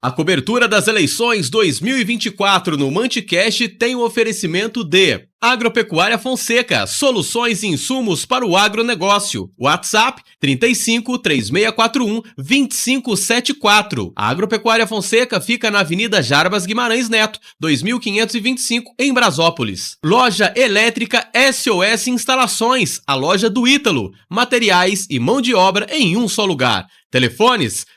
A cobertura das eleições 2024 no Manticast tem o oferecimento de Agropecuária Fonseca, soluções e insumos para o agronegócio. WhatsApp 35 3641 2574. A Agropecuária Fonseca fica na Avenida Jarbas Guimarães Neto, 2525, em Brasópolis. Loja Elétrica SOS Instalações, a loja do Ítalo. Materiais e mão de obra em um só lugar. Telefones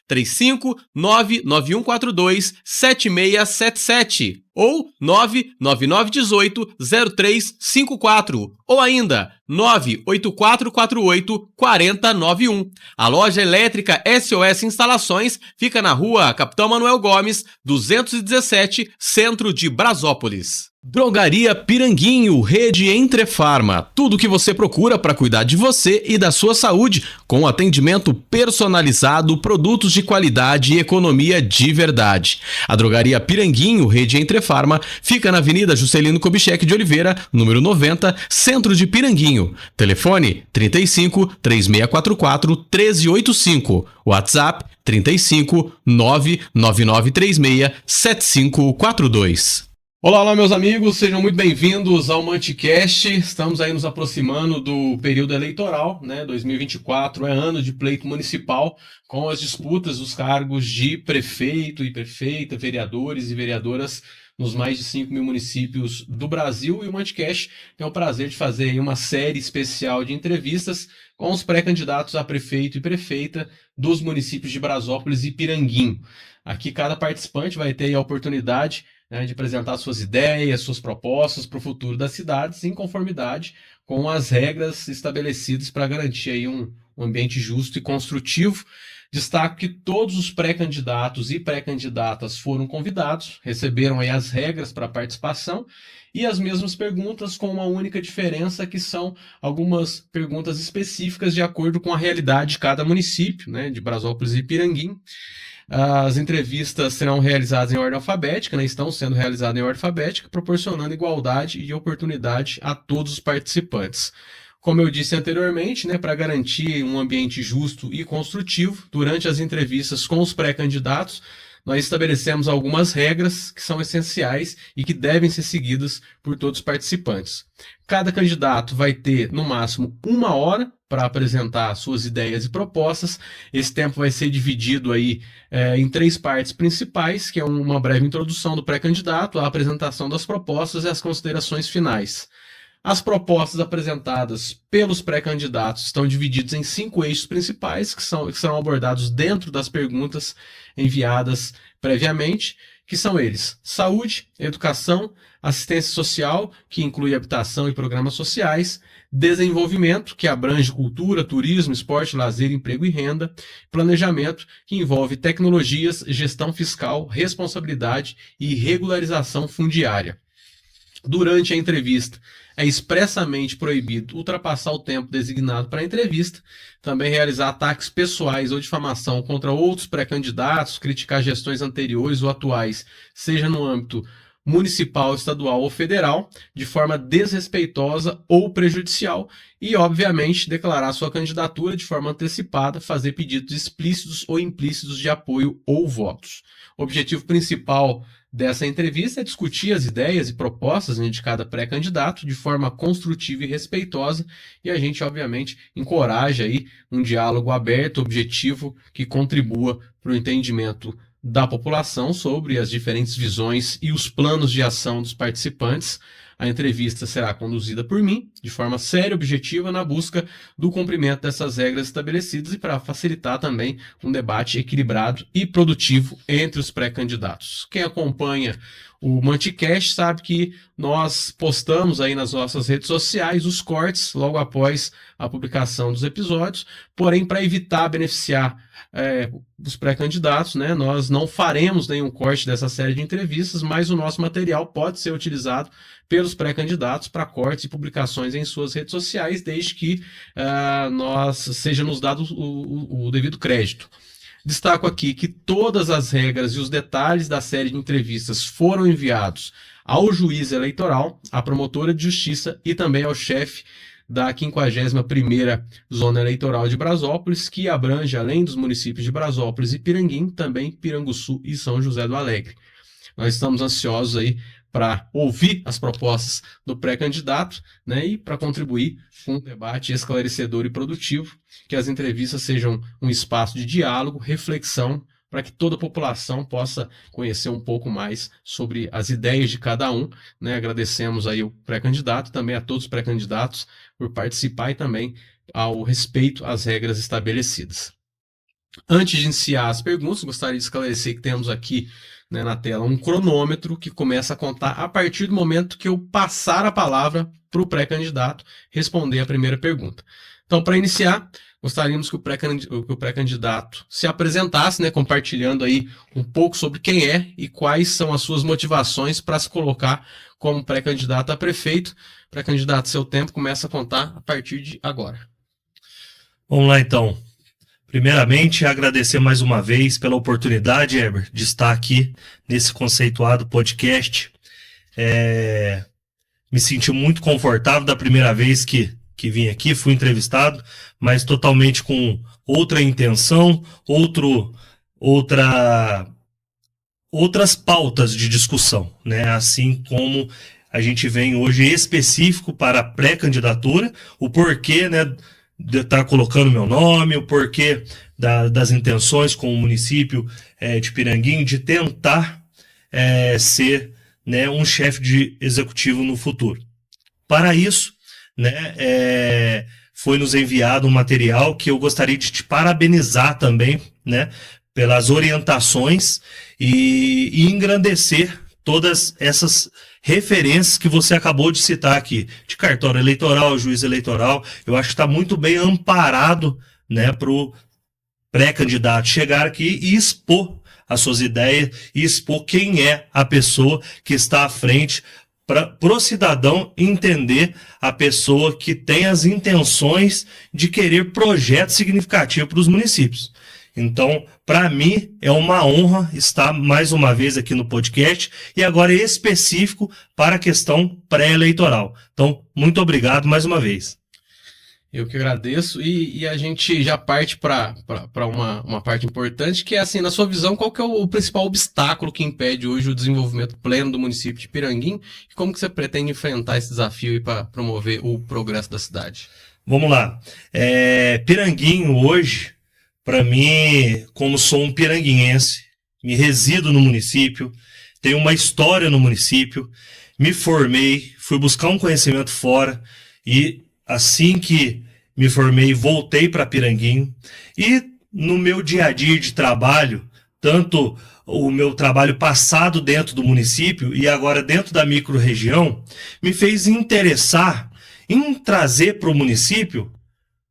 35-99142-7677 ou 99918-0354 ou ainda 98448-4091. A loja elétrica SOS Instalações fica na rua Capitão Manuel Gomes, 217, centro de Brasópolis. Drogaria Piranguinho, rede Entrefarma. Tudo o que você procura para cuidar de você e da sua saúde, com atendimento personalizado, produtos de qualidade e economia de verdade. A Drogaria Piranguinho, rede Entrefarma, fica na Avenida Juscelino Kubitschek de Oliveira, número 90, centro de Piranguinho. Telefone 35 3644 1385. WhatsApp 35 99936 7542. Olá, meus amigos, sejam muito bem-vindos ao Manticast. Estamos aí nos aproximando do período eleitoral, né? 2024 é ano de pleito municipal, com as disputas dos cargos de prefeito e prefeita, vereadores e vereadoras nos mais de 5 mil municípios do Brasil. E o Manticast tem o prazer de fazer aí uma série especial de entrevistas com os pré-candidatos a prefeito e prefeita dos municípios de Brasópolis e Piranguinho. Aqui cada participante vai ter a oportunidade de apresentar suas ideias, suas propostas para o futuro das cidades em conformidade com as regras estabelecidas para garantir aí um ambiente justo e construtivo. Destaco que todos os pré-candidatos e pré-candidatas foram convidados, receberam aí as regras para a participação e as mesmas perguntas, com uma única diferença, que são algumas perguntas específicas de acordo com a realidade de cada município, né, de Brasópolis e Piranguinho. As entrevistas serão realizadas em ordem alfabética, né? Estão sendo realizadas em ordem alfabética, proporcionando igualdade e oportunidade a todos os participantes. Como eu disse anteriormente, né, para garantir um ambiente justo e construtivo, durante as entrevistas com os pré-candidatos, nós estabelecemos algumas regras que são essenciais e que devem ser seguidas por todos os participantes. Cada candidato vai ter, no máximo, 1 hora para apresentar suas ideias e propostas. Esse tempo vai ser dividido aí, em 3 partes principais, que é uma breve introdução do pré-candidato, a apresentação das propostas e as considerações finais. As propostas apresentadas pelos pré-candidatos estão divididas em 5 eixos principais, que serão abordados dentro das perguntas enviadas previamente, que são eles: saúde, educação, assistência social, que inclui habitação e programas sociais, desenvolvimento, que abrange cultura, turismo, esporte, lazer, emprego e renda, planejamento, que envolve tecnologias, gestão fiscal, responsabilidade e regularização fundiária. Durante a entrevista, é expressamente proibido ultrapassar o tempo designado para a entrevista, também realizar ataques pessoais ou difamação contra outros pré-candidatos, criticar gestões anteriores ou atuais, seja no âmbito municipal, estadual ou federal, de forma desrespeitosa ou prejudicial e, obviamente, declarar sua candidatura de forma antecipada, fazer pedidos explícitos ou implícitos de apoio ou votos. O objetivo principal dessa entrevista é discutir as ideias e propostas, né, de cada pré-candidato de forma construtiva e respeitosa, e a gente, obviamente, encoraja aí um diálogo aberto, objetivo, que contribua para o entendimento da população sobre as diferentes visões e os planos de ação dos participantes. A entrevista será conduzida por mim, de forma séria e objetiva, na busca do cumprimento dessas regras estabelecidas e para facilitar também um debate equilibrado e produtivo entre os pré-candidatos. Quem acompanha o Manticast sabe que nós postamos aí nas nossas redes sociais os cortes logo após a publicação dos episódios, porém, para evitar beneficiar os pré-candidatos, né, nós não faremos nenhum corte dessa série de entrevistas, mas o nosso material pode ser utilizado pelos pré-candidatos para cortes e publicações em suas redes sociais, desde que seja nos dado o devido crédito. Destaco aqui que todas as regras e os detalhes da série de entrevistas foram enviados ao juiz eleitoral, à promotora de justiça e também ao chefe da 51ª Zona Eleitoral de Brasópolis, que abrange, além dos municípios de Brasópolis e Piranguinho, também Piranguçu e São José do Alegre. Nós estamos ansiosos aí para ouvir as propostas do pré-candidato, né, e para contribuir com um debate esclarecedor e produtivo, que as entrevistas sejam um espaço de diálogo, reflexão, para que toda a população possa conhecer um pouco mais sobre as ideias de cada um, né? Agradecemos aí o pré-candidato, também a todos os pré-candidatos por participar e também ao respeito às regras estabelecidas. Antes de iniciar as perguntas, gostaria de esclarecer que temos aqui, né, na tela um cronômetro que começa a contar a partir do momento que eu passar a palavra para o pré-candidato responder a primeira pergunta. Então, para iniciar, gostaríamos que o pré-candidato se apresentasse, né, compartilhando aí um pouco sobre quem é e quais são as suas motivações para se colocar como pré-candidato a prefeito. Pré-candidato, seu tempo começa a contar a partir de agora. Vamos lá, então. Primeiramente, agradecer mais uma vez pela oportunidade, Heber, de estar aqui nesse conceituado podcast. Me senti muito confortável da primeira vez que vim aqui, fui entrevistado, mas totalmente com outra intenção, outras pautas de discussão, né? Assim como a gente vem hoje específico para a pré-candidatura, o porquê, né, de estar colocando meu nome, o porquê das intenções com o município de Piranguinho, de tentar ser, né, um chefe de executivo no futuro. Para isso, né, foi nos enviado um material que eu gostaria de te parabenizar também, né, pelas orientações e engrandecer todas essas referências que você acabou de citar aqui, de cartório eleitoral, juiz eleitoral. Eu acho que está muito bem amparado, né, para o pré-candidato chegar aqui e expor as suas ideias e expor quem é a pessoa que está à frente, para o cidadão entender a pessoa que tem as intenções de querer projetos significativos para os municípios. Então, para mim, é uma honra estar mais uma vez aqui no podcast e agora específico para a questão pré-eleitoral. Então, muito obrigado mais uma vez. Eu que agradeço e a gente já parte para uma parte importante, que é assim, na sua visão, qual que é o principal obstáculo que impede hoje o desenvolvimento pleno do município de Piranguinho e como que você pretende enfrentar esse desafio para promover o progresso da cidade? Vamos lá. Piranguinho hoje, para mim, como sou um piranguinhense, me resido no município, tenho uma história no município, me formei, fui buscar um conhecimento fora e assim que me formei, voltei para Piranguinho e no meu dia a dia de trabalho, tanto o meu trabalho passado dentro do município e agora dentro da microrregião, me fez interessar em trazer para o município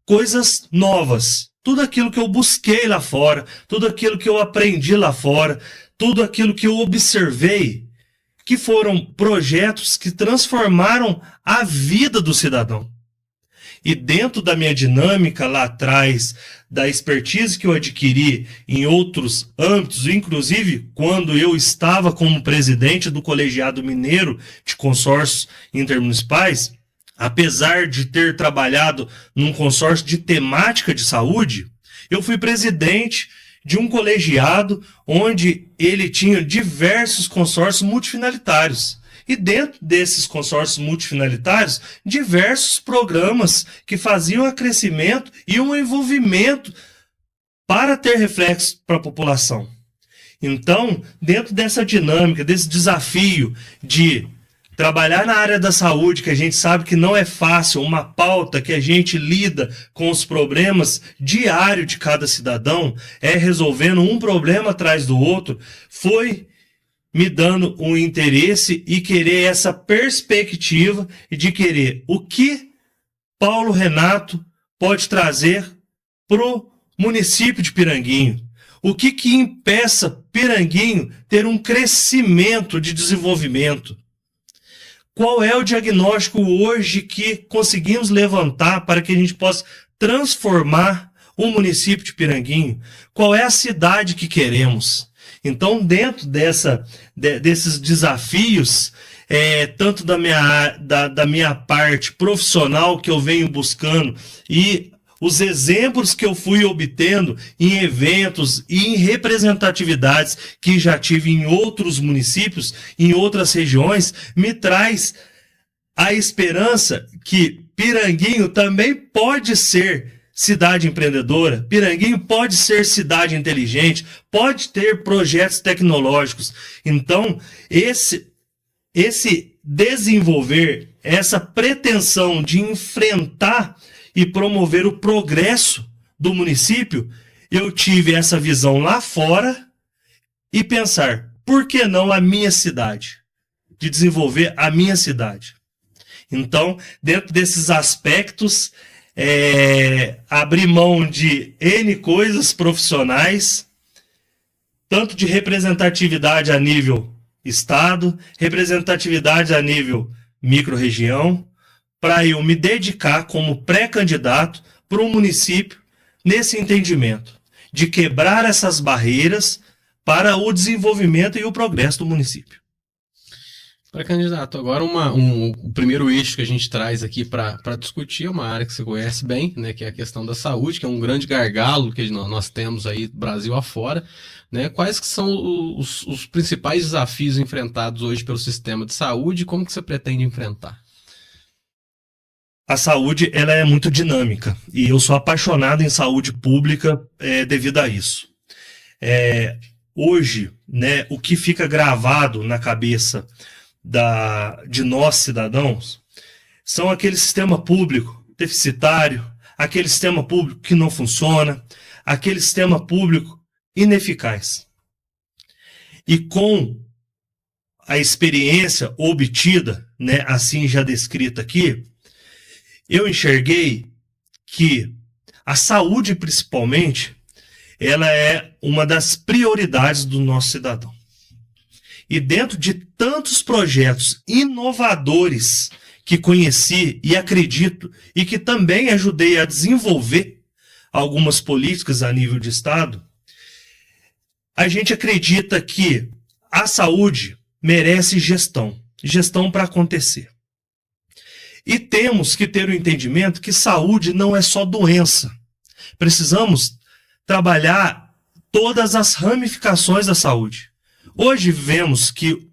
coisas novas. Tudo aquilo que eu busquei lá fora, tudo aquilo que eu aprendi lá fora, tudo aquilo que eu observei, que foram projetos que transformaram a vida do cidadão. E dentro da minha dinâmica lá atrás, da expertise que eu adquiri em outros âmbitos, inclusive quando eu estava como presidente do Colegiado Mineiro de Consórcios Intermunicipais, apesar de ter trabalhado num consórcio de temática de saúde, eu fui presidente de um colegiado onde ele tinha diversos consórcios multifinalitários. E dentro desses consórcios multifinalitários, diversos programas que faziam o crescimento e um envolvimento para ter reflexo para a população. Então, dentro dessa dinâmica, desse desafio de trabalhar na área da saúde, que a gente sabe que não é fácil, uma pauta que a gente lida com os problemas diários de cada cidadão, resolvendo um problema atrás do outro, foi me dando um interesse e querer essa perspectiva de querer o que Paulo Renato pode trazer para o município de Piranguinho. O que impeça Piranguinho ter um crescimento de desenvolvimento? Qual é o diagnóstico hoje que conseguimos levantar para que a gente possa transformar o município de Piranguinho? Qual é a cidade que queremos? Então, dentro desses desafios, tanto da minha parte profissional que eu venho buscando e os exemplos que eu fui obtendo em eventos e em representatividades que já tive em outros municípios, em outras regiões, me traz a esperança que Piranguinho também pode ser cidade empreendedora, Piranguinho pode ser cidade inteligente, pode ter projetos tecnológicos. Então, esse desenvolver, essa pretensão de enfrentar e promover o progresso do município, eu tive essa visão lá fora e pensar, por que não a minha cidade? De desenvolver a minha cidade. Então, dentro desses aspectos, abrir mão de N coisas profissionais, tanto de representatividade a nível estado, representatividade a nível micro-região, para eu me dedicar como pré-candidato para um município nesse entendimento, de quebrar essas barreiras para o desenvolvimento e o progresso do município. Pré-candidato, agora o primeiro eixo que a gente traz aqui para discutir é uma área que você conhece bem, né, que é a questão da saúde, que é um grande gargalo que nós temos aí Brasil afora, né? Quais que são os principais desafios enfrentados hoje pelo sistema de saúde e como que você pretende enfrentar? A saúde, ela é muito dinâmica e eu sou apaixonado em saúde pública devido a isso. Hoje, né, o que fica gravado na cabeça de nós cidadãos são aquele sistema público deficitário, aquele sistema público que não funciona, aquele sistema público ineficaz. E com a experiência obtida, né, assim já descrita aqui, eu enxerguei que a saúde, principalmente, ela é uma das prioridades do nosso cidadão. E dentro de tantos projetos inovadores que conheci e acredito, e que também ajudei a desenvolver algumas políticas a nível de Estado, a gente acredita que a saúde merece gestão para acontecer. E temos que ter o entendimento que saúde não é só doença. Precisamos trabalhar todas as ramificações da saúde. Hoje vemos que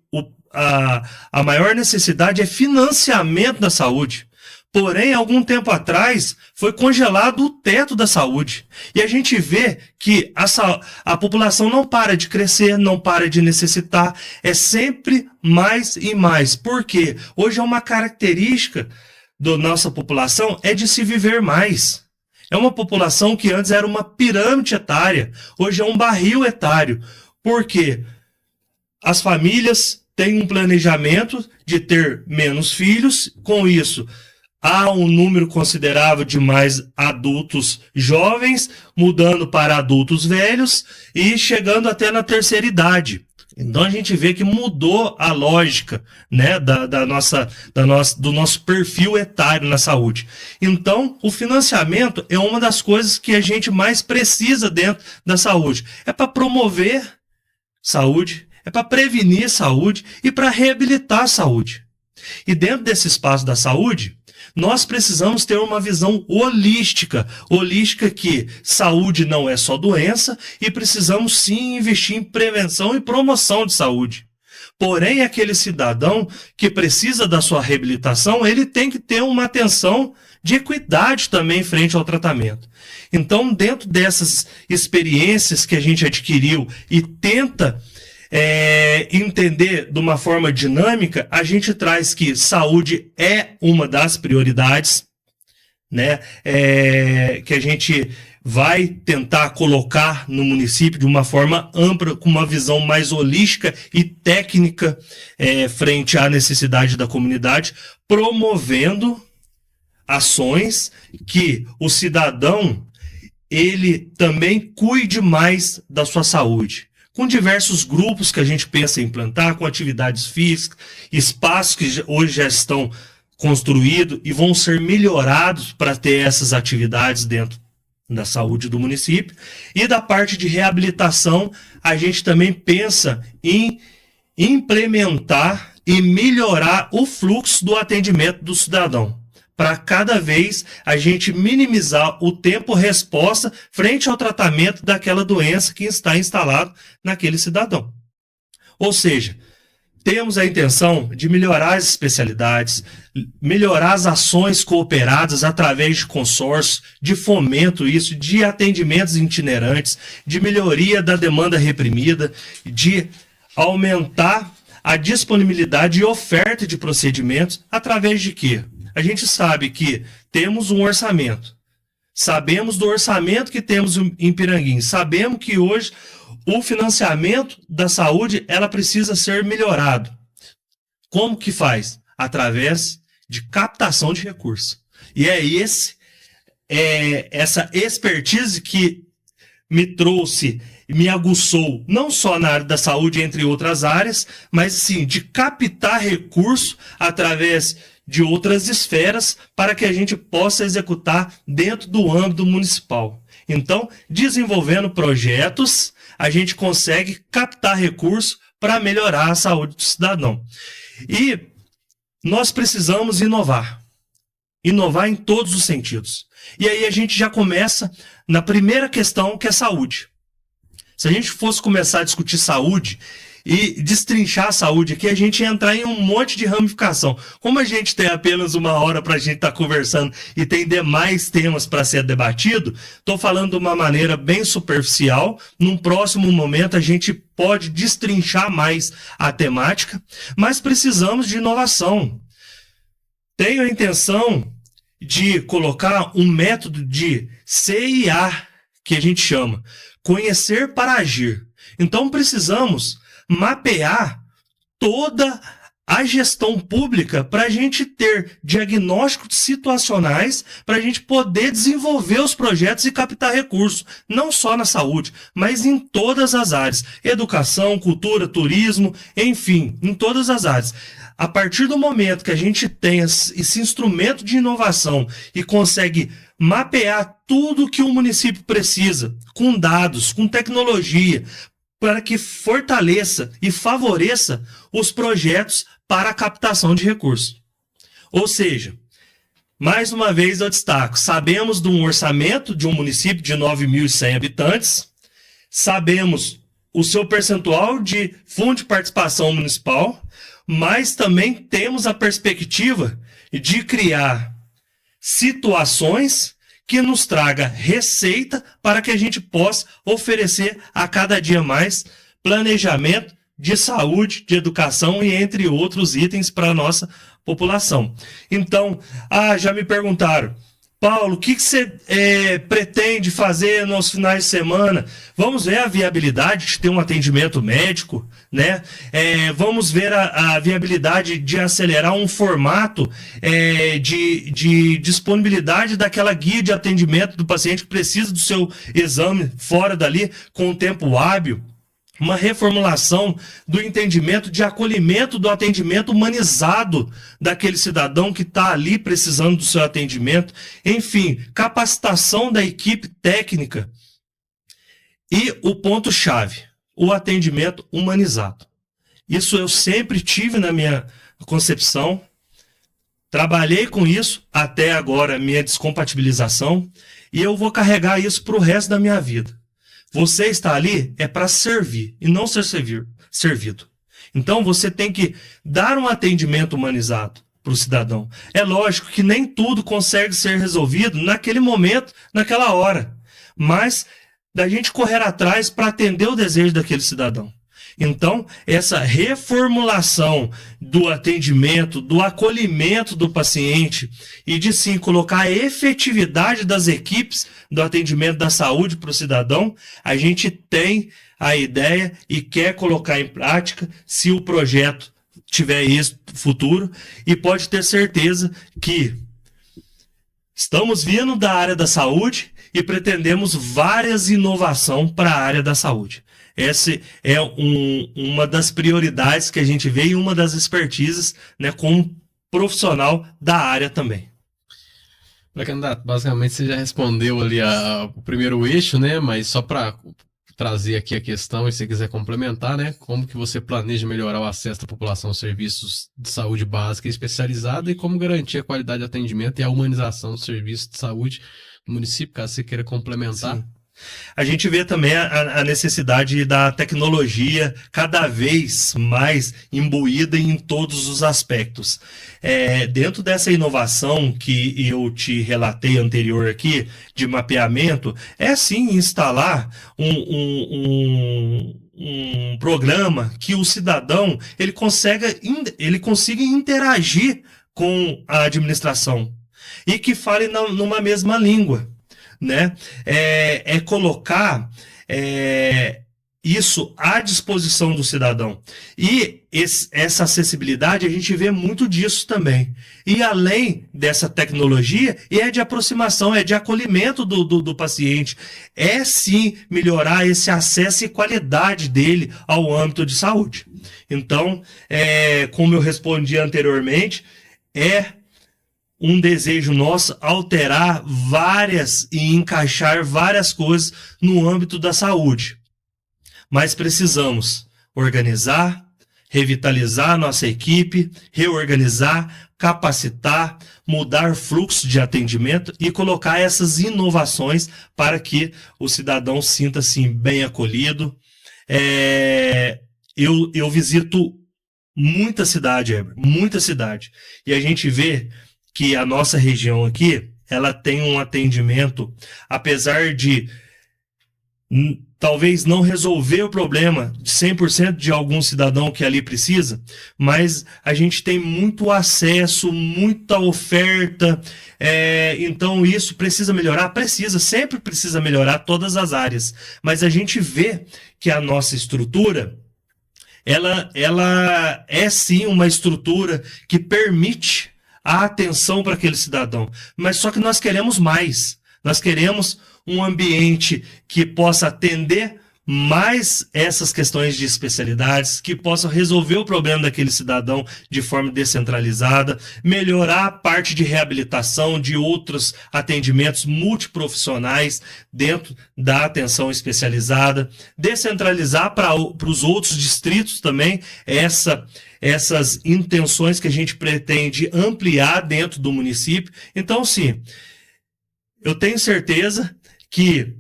a maior necessidade é financiamento da saúde. Porém, algum tempo atrás, foi congelado o teto da saúde. E a gente vê que a população não para de crescer, não para de necessitar. É sempre mais e mais. Por quê? Hoje é uma característica da nossa população é de se viver mais. É uma população que antes era uma pirâmide etária. Hoje é um barril etário. Por quê? As famílias têm um planejamento de ter menos filhos. Com isso, há um número considerável de mais adultos jovens, mudando para adultos velhos e chegando até na terceira idade. Então a gente vê que mudou a lógica, né, do nosso perfil etário na saúde. Então, o financiamento é uma das coisas que a gente mais precisa dentro da saúde. É para promover saúde, é para prevenir saúde e para reabilitar a saúde. E dentro desse espaço da saúde, nós precisamos ter uma visão holística que saúde não é só doença e precisamos sim investir em prevenção e promoção de saúde. Porém, aquele cidadão que precisa da sua reabilitação, ele tem que ter uma atenção de equidade também frente ao tratamento. Então, dentro dessas experiências que a gente adquiriu e tenta entender de uma forma dinâmica, a gente traz que saúde é uma das prioridades, né, que a gente vai tentar colocar no município de uma forma ampla, com uma visão mais holística e técnica frente à necessidade da comunidade, promovendo ações que o cidadão ele também cuide mais da sua saúde. Com diversos grupos que a gente pensa em implantar, com atividades físicas, espaços que hoje já estão construídos e vão ser melhorados para ter essas atividades dentro da saúde do município. E da parte de reabilitação, a gente também pensa em implementar e melhorar o fluxo do atendimento do cidadão, para cada vez a gente minimizar o tempo-resposta frente ao tratamento daquela doença que está instalado naquele cidadão. Ou seja, temos a intenção de melhorar as especialidades, melhorar as ações cooperadas através de consórcios, de fomento isso, de atendimentos itinerantes, de melhoria da demanda reprimida, de aumentar a disponibilidade e oferta de procedimentos através de quê? A gente sabe que temos um orçamento, sabemos do orçamento que temos em Piranguinho, sabemos que hoje o financiamento da saúde ela precisa ser melhorado. Como que faz? Através de captação de recursos. E essa expertise que me trouxe, me aguçou, não só na área da saúde, entre outras áreas, mas sim de captar recurso através de outras esferas para que a gente possa executar dentro do âmbito municipal. Então, desenvolvendo projetos, a gente consegue captar recursos para melhorar a saúde do cidadão. E nós precisamos inovar. Inovar em todos os sentidos. E aí a gente já começa na primeira questão, que é saúde. Se a gente fosse começar a discutir saúde e destrinchar a saúde aqui, a gente ia entrar em um monte de ramificação. Como a gente tem apenas uma hora para a gente estar conversando e tem demais temas para ser debatido, estou falando de uma maneira bem superficial. Num próximo momento a gente pode destrinchar mais a temática, mas precisamos de inovação. Tenho a intenção de colocar um método de CIA, que a gente chama conhecer para agir. Então precisamos mapear toda a gestão pública para a gente ter diagnósticos situacionais, para a gente poder desenvolver os projetos e captar recursos, não só na saúde, mas em todas as áreas, educação, cultura, turismo, enfim, em todas as áreas. A partir do momento que a gente tem esse instrumento de inovação e consegue mapear tudo que o município precisa, com dados, com tecnologia, para que fortaleça e favoreça os projetos para a captação de recursos. Ou seja, mais uma vez eu destaco, sabemos de um orçamento de um município de 9.100 habitantes, sabemos o seu percentual de fundo de participação municipal, mas também temos a perspectiva de criar situações que nos traga receita para que a gente possa oferecer a cada dia mais planejamento de saúde, de educação e entre outros itens para a nossa população. Então, já me perguntaram, Paulo, o que você pretende fazer nos finais de semana? Vamos ver a viabilidade de ter um atendimento médico, né? Vamos ver a viabilidade de acelerar um formato de disponibilidade daquela guia de atendimento do paciente que precisa do seu exame fora dali, com um tempo hábil. Uma reformulação do entendimento de acolhimento do atendimento humanizado daquele cidadão que está ali precisando do seu atendimento. Enfim, capacitação da equipe técnica. E o ponto-chave, o atendimento humanizado. Isso eu sempre tive na minha concepção. Trabalhei com isso até agora, minha descompatibilização. E eu vou carregar isso para o resto da minha vida. Você está ali para servir e não ser servido. Então você tem que dar um atendimento humanizado para o cidadão. É lógico que nem tudo consegue ser resolvido naquele momento, naquela hora. Mas da gente correr atrás para atender o desejo daquele cidadão. Então, essa reformulação do atendimento, do acolhimento do paciente e de sim colocar a efetividade das equipes do atendimento da saúde para o cidadão, a gente tem a ideia e quer colocar em prática se o projeto tiver êxito futuro, e pode ter certeza que estamos vindo da área da saúde e pretendemos várias inovações para a área da saúde. Essa é uma das prioridades que a gente vê e uma das expertises, né, como profissional da área também. Pré-candidato, basicamente você já respondeu ali o primeiro eixo, né? Mas só para trazer aqui a questão, e se você quiser complementar, né? Como que você planeja melhorar o acesso da população aos serviços de saúde básica e especializada e como garantir a qualidade de atendimento e a humanização dos serviços de saúde no município, caso você queira complementar? Sim. A gente vê também a necessidade da tecnologia cada vez mais imbuída em todos os aspectos. Dentro dessa inovação que eu te relatei anterior aqui, de mapeamento, é sim instalar um programa que o cidadão ele consiga interagir com a administração e que fale numa mesma língua. Né? Colocar isso à disposição do cidadão. E essa acessibilidade, a gente vê muito disso também. E além dessa tecnologia, é de aproximação, é de acolhimento do paciente. É sim melhorar esse acesso e qualidade dele ao âmbito de saúde. Então, como eu respondi anteriormente, um desejo nosso alterar várias e encaixar várias coisas no âmbito da saúde. Mas precisamos organizar, revitalizar nossa equipe, reorganizar, capacitar, mudar fluxo de atendimento e colocar essas inovações para que o cidadão sinta-se bem acolhido. Eu visito muita cidade, Heber, muita cidade. E a gente vê que a nossa região aqui, ela tem um atendimento, apesar de talvez não resolver o problema de 100% de algum cidadão que ali precisa, mas a gente tem muito acesso, muita oferta, então isso precisa melhorar? Sempre precisa melhorar todas as áreas, mas a gente vê que a nossa estrutura, ela é sim uma estrutura que permite a atenção para aquele cidadão. Mas só que nós queremos mais. Nós queremos um ambiente que possa atender mais essas questões de especialidades, que possa resolver o problema daquele cidadão de forma descentralizada, melhorar a parte de reabilitação de outros atendimentos multiprofissionais dentro da atenção especializada, descentralizar para os outros distritos também essas intenções que a gente pretende ampliar dentro do município. Então, sim, eu tenho certeza que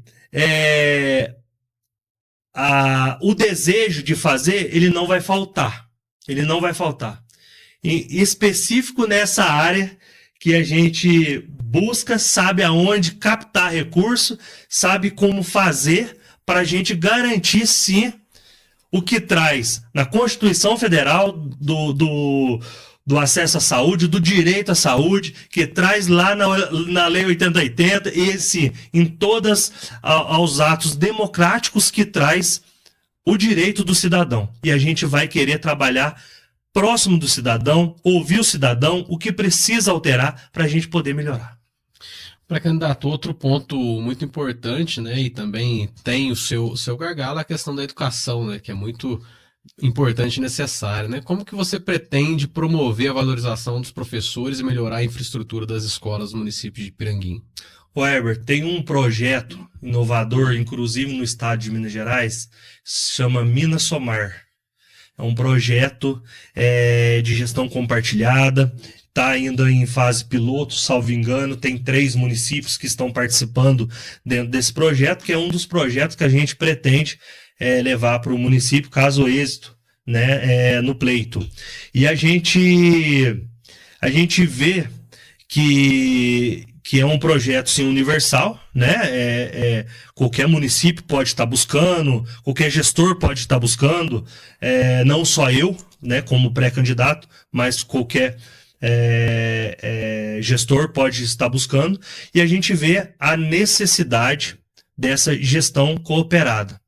o desejo de fazer, ele não vai faltar. Ele não vai faltar. Em específico nessa área que a gente busca, sabe aonde captar recurso, sabe como fazer para a gente garantir, sim, o que traz na Constituição Federal do acesso à saúde, do direito à saúde, que traz lá na Lei 8080, em todos os atos democráticos que traz o direito do cidadão. E a gente vai querer trabalhar próximo do cidadão, ouvir o cidadão, o que precisa alterar para a gente poder melhorar. Para candidato, outro ponto muito importante, né, e também tem o seu gargalo, é a questão da educação, né, que é muito importante e necessária, né? Como que você pretende promover a valorização dos professores e melhorar a infraestrutura das escolas do município de Piranguinho? Heber, tem um projeto inovador, inclusive no estado de Minas Gerais, se chama Minas Somar. É um projeto de gestão compartilhada, está ainda em fase piloto, salvo engano, tem 3 municípios que estão participando dentro desse projeto, que é um dos projetos que a gente pretende levar para o município, caso êxito, né, no pleito. E a gente vê que é um projeto sim, universal, né? Qualquer município pode estar buscando, qualquer gestor pode estar buscando, não só eu, né, como pré-candidato, mas qualquer gestor pode estar buscando, e a gente vê a necessidade dessa gestão cooperada.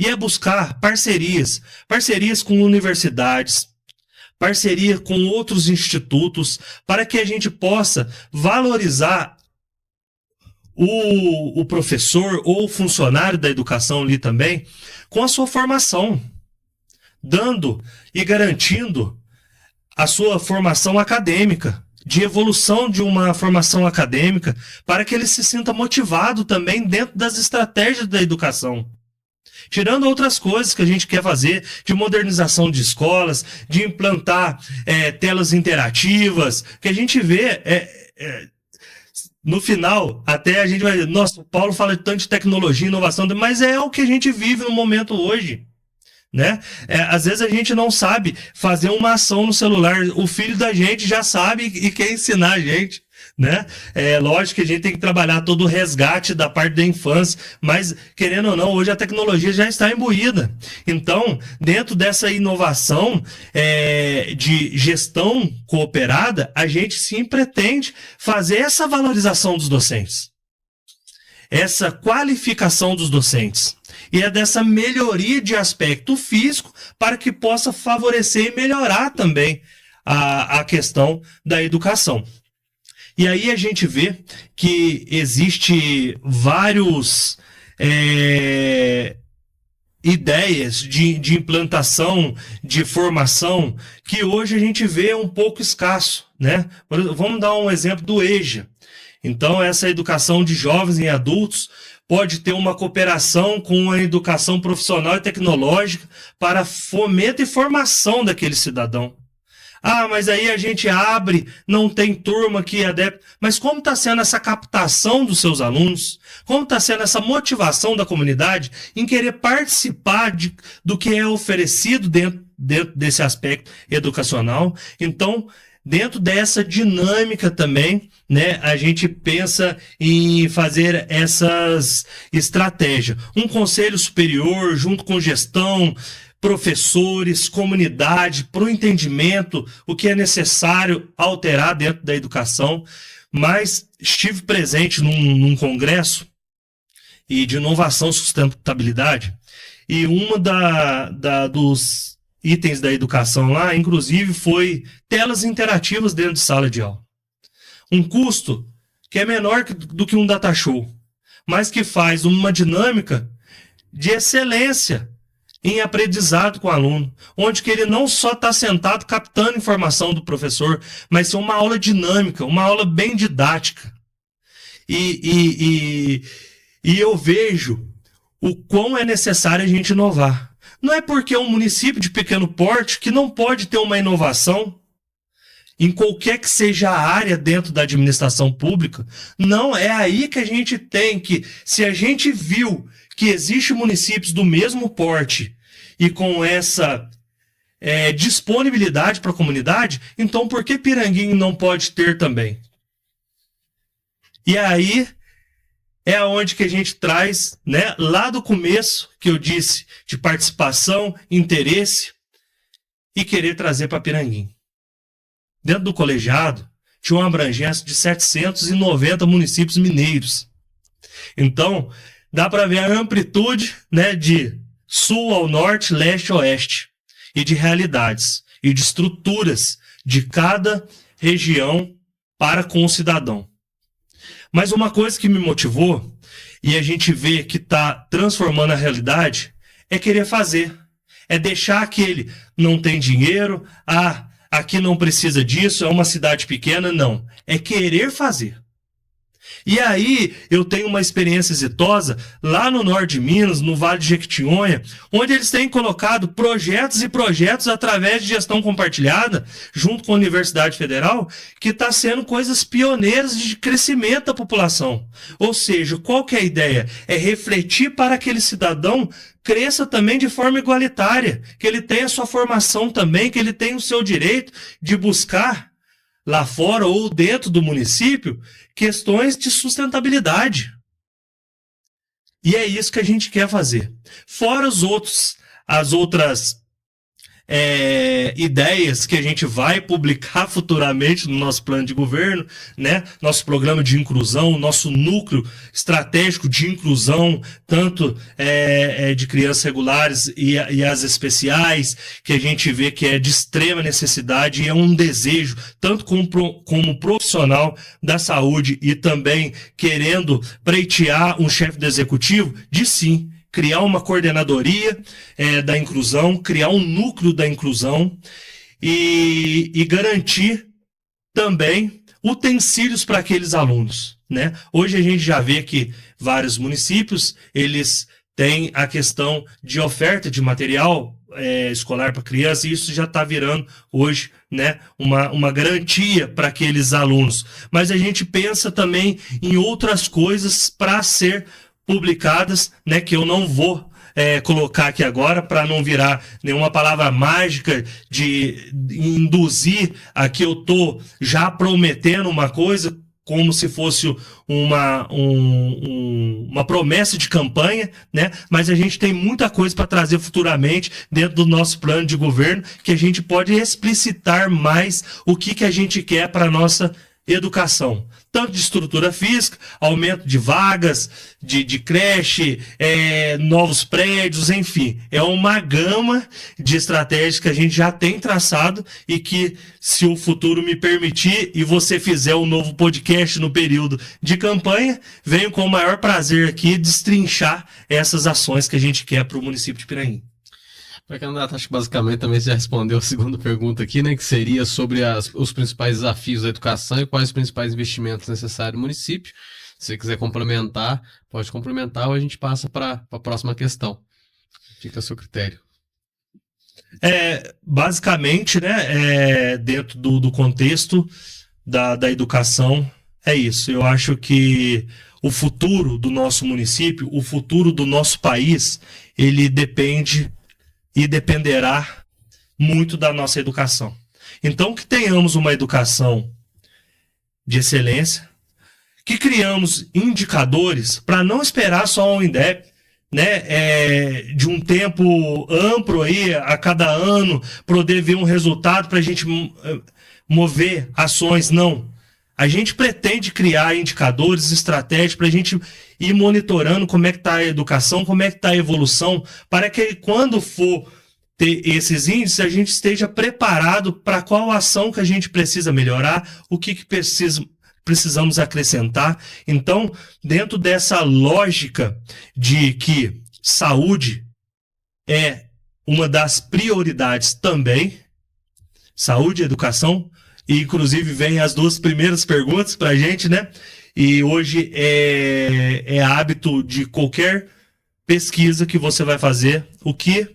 E é buscar parcerias com universidades, parceria com outros institutos, para que a gente possa valorizar o professor ou o funcionário da educação ali também, com a sua formação, dando e garantindo a sua formação acadêmica, de evolução de uma formação acadêmica, para que ele se sinta motivado também dentro das estratégias da educação. Tirando outras coisas que a gente quer fazer, de modernização de escolas, de implantar telas interativas, que a gente vê, no final, até a gente vai dizer, nossa, o Paulo fala tanto de tecnologia e inovação, mas é o que a gente vive no momento hoje. Né? Às vezes a gente não sabe fazer uma ação no celular, o filho da gente já sabe e quer ensinar a gente, né? Lógico que a gente tem que trabalhar todo o resgate da parte da infância, mas querendo ou não, hoje a tecnologia já está imbuída. Então, dentro dessa inovação de gestão cooperada, a gente sim pretende fazer essa valorização dos docentes, essa qualificação dos docentes. E é dessa melhoria de aspecto físico para que possa favorecer e melhorar também a questão da educação. E aí a gente vê que existe vários ideias de implantação, de formação, que hoje a gente vê um pouco escasso, né? Vamos dar um exemplo do EJA. Então, essa educação de jovens e adultos pode ter uma cooperação com a educação profissional e tecnológica para fomento e formação daquele cidadão. Ah, mas aí a gente abre, não tem turma que adepta. Mas como está sendo essa captação dos seus alunos? Como está sendo essa motivação da comunidade em querer participar do que é oferecido dentro desse aspecto educacional? Então, dentro dessa dinâmica também, né, a gente pensa em fazer essas estratégias. Um conselho superior, junto com gestão, professores, comunidade, para o entendimento, o que é necessário alterar dentro da educação. Mas estive presente num congresso e de inovação e sustentabilidade, e uma dos itens da educação lá, inclusive, foi telas interativas dentro de sala de aula. Um custo que é menor do que um data show, mas que faz uma dinâmica de excelência em aprendizado com o aluno, onde que ele não só está sentado captando informação do professor, mas é uma aula dinâmica, uma aula bem didática. E eu vejo o quão é necessário a gente inovar. Não é porque é um município de pequeno porte que não pode ter uma inovação em qualquer que seja a área dentro da administração pública. Não, é aí que a gente tem que, se a gente viu que existem municípios do mesmo porte e com essa disponibilidade para a comunidade, então por que Piranguinho não pode ter também? E aí é onde que a gente traz, né, lá do começo, que eu disse, de participação, interesse e querer trazer para Piranguinho. Dentro do colegiado, tinha uma abrangência de 790 municípios mineiros. Então, dá para ver a amplitude, né, de sul ao norte, leste a oeste, e de realidades, e de estruturas de cada região para com o cidadão. Mas uma coisa que me motivou, e a gente vê que está transformando a realidade, é querer fazer. É deixar aquele, não tem dinheiro, aqui não precisa disso, é uma cidade pequena, não. É querer fazer. E aí eu tenho uma experiência exitosa lá no norte de Minas, no Vale de Jequitinhonha, onde eles têm colocado projetos e projetos através de gestão compartilhada, junto com a Universidade Federal, que está sendo coisas pioneiras de crescimento da população. Ou seja, qual que é a ideia? É refletir para que aquele cidadão cresça também de forma igualitária, que ele tenha a sua formação também, que ele tenha o seu direito de buscar lá fora ou dentro do município, questões de sustentabilidade. E é isso que a gente quer fazer. Fora as outras ideias que a gente vai publicar futuramente no nosso plano de governo, né? Nosso programa de inclusão, nosso núcleo estratégico de inclusão, tanto de crianças regulares e as especiais, que a gente vê que é de extrema necessidade e é um desejo, tanto como profissional da saúde e também querendo pleitear um chefe do executivo, de sim, criar uma coordenadoria da inclusão, criar um núcleo da inclusão e garantir também utensílios para aqueles alunos, né? Hoje a gente já vê que vários municípios, eles têm a questão de oferta de material escolar para criança, e isso já está virando hoje, né, uma garantia para aqueles alunos. Mas a gente pensa também em outras coisas para ser publicadas, né, que eu não vou colocar aqui agora para não virar nenhuma palavra mágica de induzir a que eu estou já prometendo uma coisa como se fosse uma promessa de campanha, né? Mas a gente tem muita coisa para trazer futuramente dentro do nosso plano de governo, que a gente pode explicitar mais o que a gente quer para a nossa educação, tanto de estrutura física, aumento de vagas, de creche, novos prédios, enfim. É uma gama de estratégias que a gente já tem traçado e que, se o futuro me permitir e você fizer um novo podcast no período de campanha, venho com o maior prazer aqui destrinchar essas ações que a gente quer para o município de Pirainha. Pré-candidato, acho que basicamente também você já respondeu a segunda pergunta aqui, né, que seria sobre os principais desafios da educação e quais os principais investimentos necessários no município. Se você quiser complementar, pode complementar ou a gente passa para a próxima questão. Fica a seu critério. Basicamente, né, dentro do contexto da educação, é isso. Eu acho que o futuro do nosso município, o futuro do nosso país, ele depende e dependerá muito da nossa educação. Então, que tenhamos uma educação de excelência, que criamos indicadores para não esperar só um INDEP, né, de um tempo amplo aí, a cada ano, poder ver um resultado para a gente mover ações. Não. A gente pretende criar indicadores, estratégias para a gente ir monitorando como é que está a educação, como é que está a evolução, para que quando for ter esses índices, a gente esteja preparado para qual ação que a gente precisa melhorar, o que precisamos acrescentar. Então, dentro dessa lógica de que saúde é uma das prioridades também, saúde e educação, e inclusive vem as duas primeiras perguntas para a gente, né? E hoje é hábito de qualquer pesquisa que você vai fazer, o que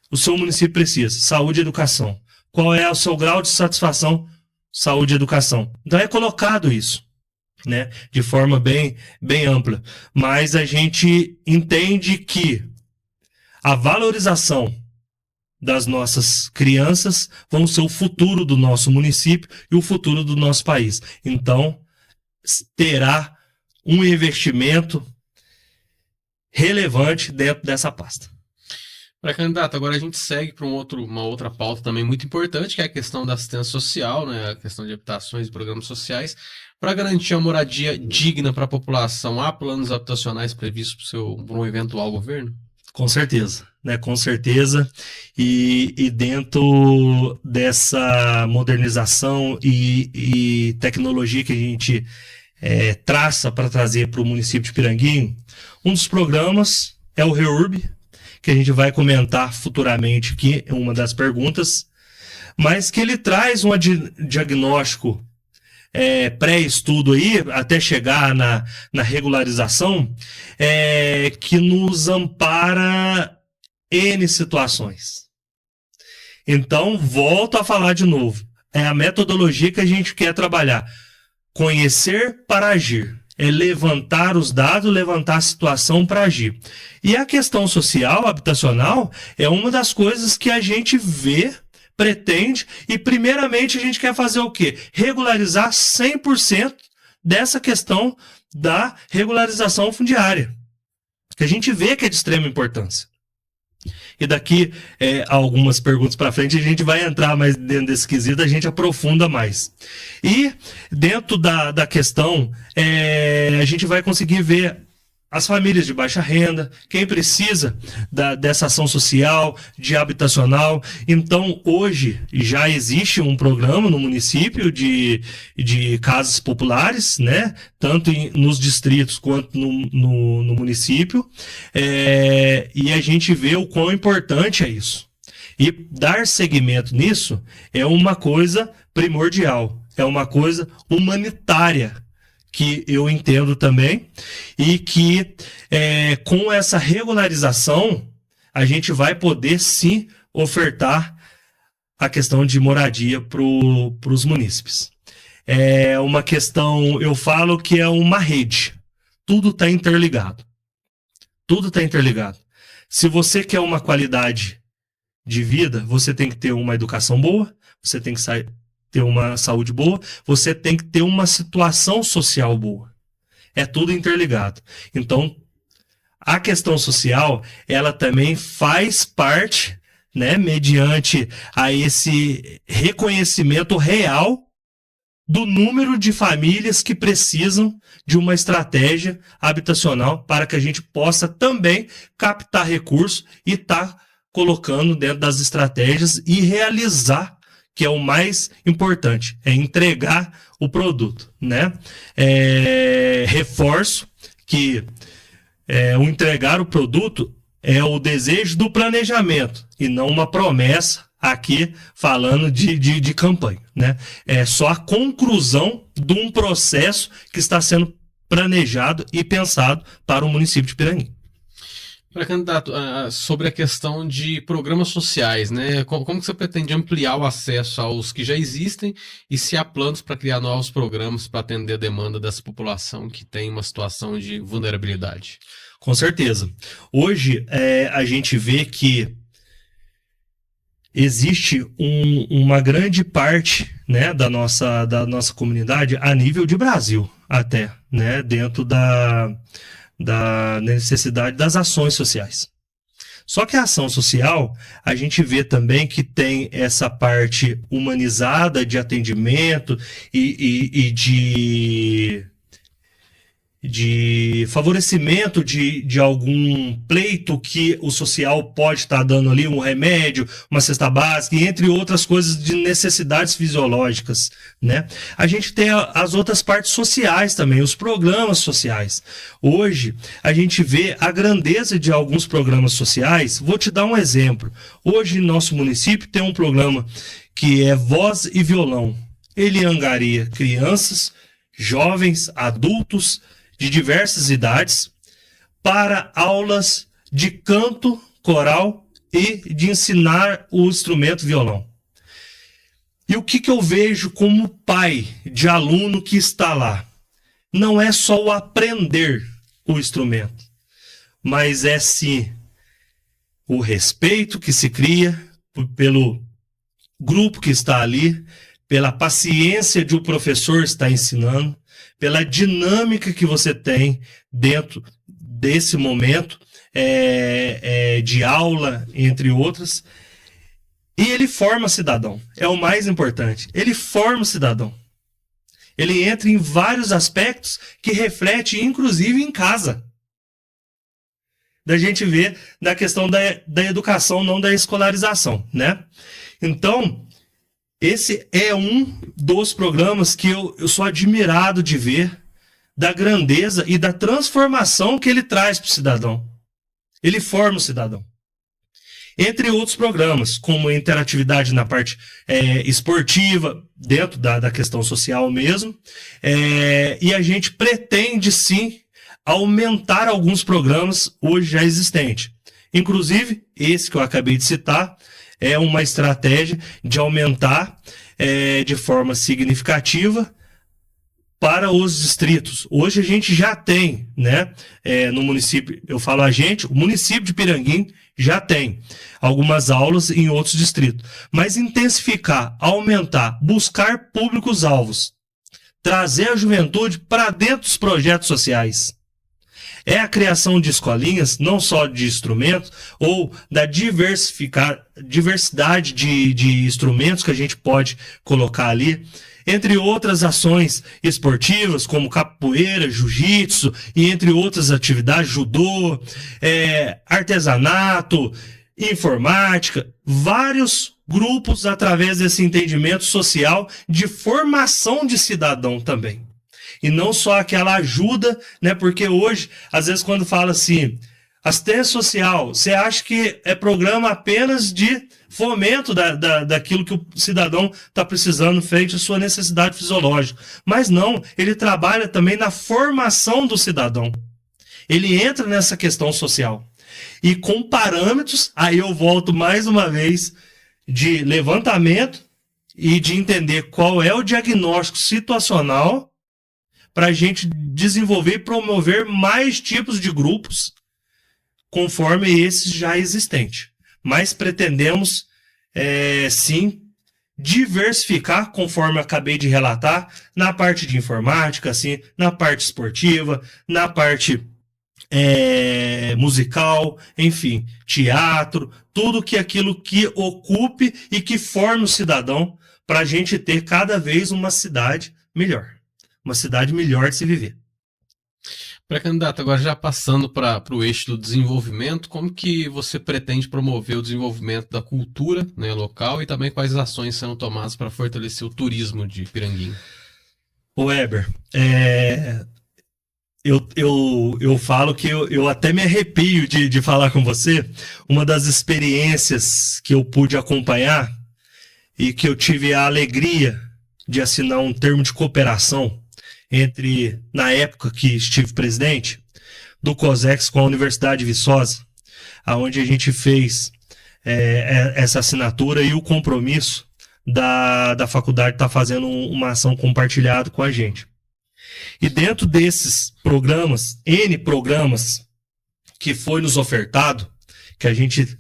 o seu município precisa: saúde e educação. Qual é o seu grau de satisfação? Saúde e educação. Então é colocado isso, né? De forma bem ampla. Mas a gente entende que a valorização das nossas crianças vão ser o futuro do nosso município e o futuro do nosso país. Então, terá um investimento relevante dentro dessa pasta. Pré-candidato, agora a gente segue para uma outra pauta também muito importante, que é a questão da assistência social, né? A questão de habitações e programas sociais. Para garantir a moradia digna para a população, há planos habitacionais previstos por um eventual governo? Com certeza, né? Com certeza. E dentro dessa modernização e tecnologia que a gente traça para trazer para o município de Piranguinho, um dos programas é o REURB, que a gente vai comentar futuramente aqui em uma das perguntas, mas que ele traz um diagnóstico pré-estudo aí, até chegar na regularização, que nos ampara N situações. Então, volto a falar de novo. É a metodologia que a gente quer trabalhar. Conhecer para agir. É levantar os dados, levantar a situação para agir. E a questão social, habitacional, é uma das coisas que a gente vê, pretende, e primeiramente a gente quer fazer o quê? Regularizar 100% dessa questão da regularização fundiária, que a gente vê que é de extrema importância. E daqui algumas perguntas para frente a gente vai entrar mais dentro desse quesito, a gente aprofunda mais. E dentro da questão, a gente vai conseguir ver as famílias de baixa renda, quem precisa dessa ação social, de habitacional. Então, hoje já existe um programa no município de casas populares, né? Tanto nos distritos quanto no município. E a gente vê o quão importante é isso. E dar seguimento nisso é uma coisa primordial. é uma coisa humanitária, que eu entendo também, e que com essa regularização a gente vai poder sim ofertar a questão de moradia para os munícipes. É uma questão, eu falo que é uma rede, tudo está interligado. Tudo está interligado. Se você quer uma qualidade de vida, você tem que ter uma educação boa, você tem que ter uma saúde boa, você tem que ter uma situação social boa. É tudo interligado. Então, a questão social, ela também faz parte, né, mediante a esse reconhecimento real do número de famílias que precisam de uma estratégia habitacional para que a gente possa também captar recursos e estar colocando dentro das estratégias e realizar, que é o mais importante, é entregar o produto, né? Reforço que o entregar o produto é o desejo do planejamento e não uma promessa aqui falando de campanha, né? É só a conclusão de um processo que está sendo planejado e pensado para o município de Pirangi. Para candidato, sobre a questão de programas sociais, né? Como que você pretende ampliar o acesso aos que já existem e se há planos para criar novos programas para atender a demanda dessa população que tem uma situação de vulnerabilidade? Com certeza. Hoje a gente vê que existe uma grande parte, né, da nossa comunidade a nível de Brasil até, né, dentro da necessidade das ações sociais. Só que a ação social, a gente vê também que tem essa parte humanizada de atendimento e de favorecimento de algum pleito que o social pode estar dando ali, um remédio, uma cesta básica, e entre outras coisas de necessidades fisiológicas, né? A gente tem as outras partes sociais também, os programas sociais. Hoje, a gente vê a grandeza de alguns programas sociais. Vou te dar um exemplo. Hoje, em nosso município, tem um programa que é Voz e Violão. Ele angaria crianças, jovens, adultos, de diversas idades, para aulas de canto, coral e de ensinar o instrumento violão. E o que eu vejo como pai de aluno que está lá? Não é só o aprender o instrumento, mas é sim o respeito que se cria pelo grupo que está ali, pela paciência de o professor estar ensinando, pela dinâmica que você tem dentro desse momento de aula, entre outras. E ele forma cidadão, é o mais importante. Ele forma o cidadão. Ele entra em vários aspectos que reflete, inclusive, em casa. Da gente ver da questão da educação, não da escolarização, né? Então, esse é um dos programas que eu sou admirado de ver, da grandeza e da transformação que ele traz para o cidadão. Ele forma o cidadão. Entre outros programas, como interatividade na parte esportiva, dentro da questão social mesmo, e a gente pretende sim aumentar alguns programas hoje já existentes. Inclusive, esse que eu acabei de citar, é uma estratégia de aumentar de forma significativa para os distritos. Hoje a gente já tem, né, no município, eu falo a gente, o município de Piranguim já tem algumas aulas em outros distritos. Mas intensificar, aumentar, buscar públicos-alvos, trazer a juventude para dentro dos projetos sociais. É a criação de escolinhas, não só de instrumentos, ou da diversidade de instrumentos que a gente pode colocar ali, entre outras ações esportivas, como capoeira, jiu-jitsu, e entre outras atividades, judô, artesanato, informática, vários grupos através desse entendimento social de formação de cidadão também. E não só aquela ajuda, né? Porque hoje, às vezes, quando fala assim, assistência social, você acha que é programa apenas de fomento daquilo que o cidadão está precisando frente à sua necessidade fisiológica. Mas não, ele trabalha também na formação do cidadão. Ele entra nessa questão social. E com parâmetros, aí eu volto mais uma vez, de levantamento e de entender qual é o diagnóstico situacional para a gente desenvolver e promover mais tipos de grupos conforme esses já existentes. Mas pretendemos, sim, diversificar, conforme eu acabei de relatar, na parte de informática, assim, na parte esportiva, na parte musical, enfim, teatro, tudo que aquilo que ocupe e que forme o cidadão para a gente ter cada vez uma cidade melhor de se viver. Pré-candidato, agora já passando para o eixo do desenvolvimento, como que você pretende promover o desenvolvimento da cultura, né, local, e também quais ações serão tomadas para fortalecer o turismo de Piranguinho? Ô Weber, eu falo que eu até me arrepio de falar com você. Uma das experiências que eu pude acompanhar e que eu tive a alegria de assinar um termo de cooperação na época que estive presidente, do COSEX com a Universidade de Viçosa, onde a gente fez essa assinatura e o compromisso da faculdade estar fazendo uma ação compartilhada com a gente. E dentro desses programas, N programas que foi nos ofertado, que a gente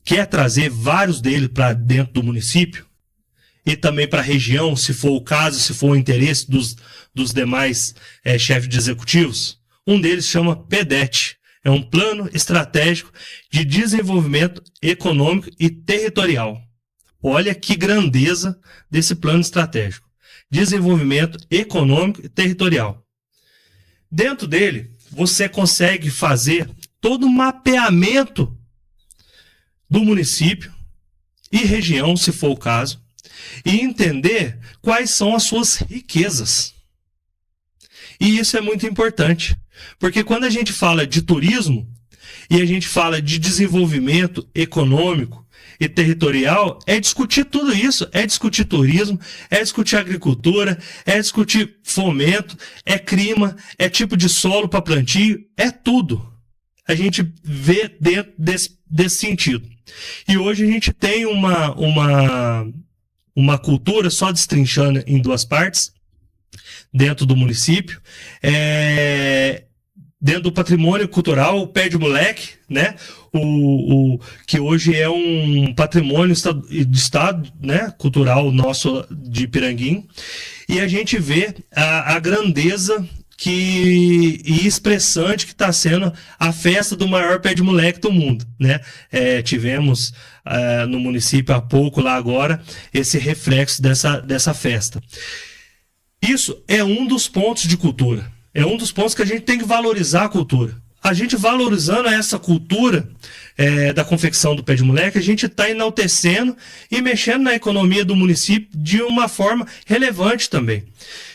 quer trazer vários deles para dentro do município, e também para a região, se for o caso, se for o interesse dos demais chefes de executivos. Um deles chama PEDET, é um Plano Estratégico de Desenvolvimento Econômico e Territorial. Olha que grandeza desse plano estratégico. Desenvolvimento Econômico e Territorial. Dentro dele, você consegue fazer todo um mapeamento do município e região, se for o caso, e entender quais são as suas riquezas. E isso é muito importante, porque quando a gente fala de turismo e a gente fala de desenvolvimento econômico e territorial, é discutir tudo isso, é discutir turismo, é discutir agricultura, é discutir fomento, é clima, é tipo de solo para plantio, é tudo. A gente vê dentro desse sentido. E hoje a gente tem uma cultura, só destrinchando em duas partes, dentro do município, dentro do patrimônio cultural, o Pé de Moleque, né? Que hoje é um patrimônio de estado, né? Cultural nosso de Piranguinho, e a gente vê a grandeza e expressante que está sendo a festa do maior pé de moleque do mundo, né? Tivemos no município há pouco, lá agora, esse reflexo dessa festa. Isso é um dos pontos de cultura. É um dos pontos que a gente tem que valorizar a cultura. A gente valorizando essa cultura da confecção do pé de moleque, a gente está enaltecendo e mexendo na economia do município de uma forma relevante também.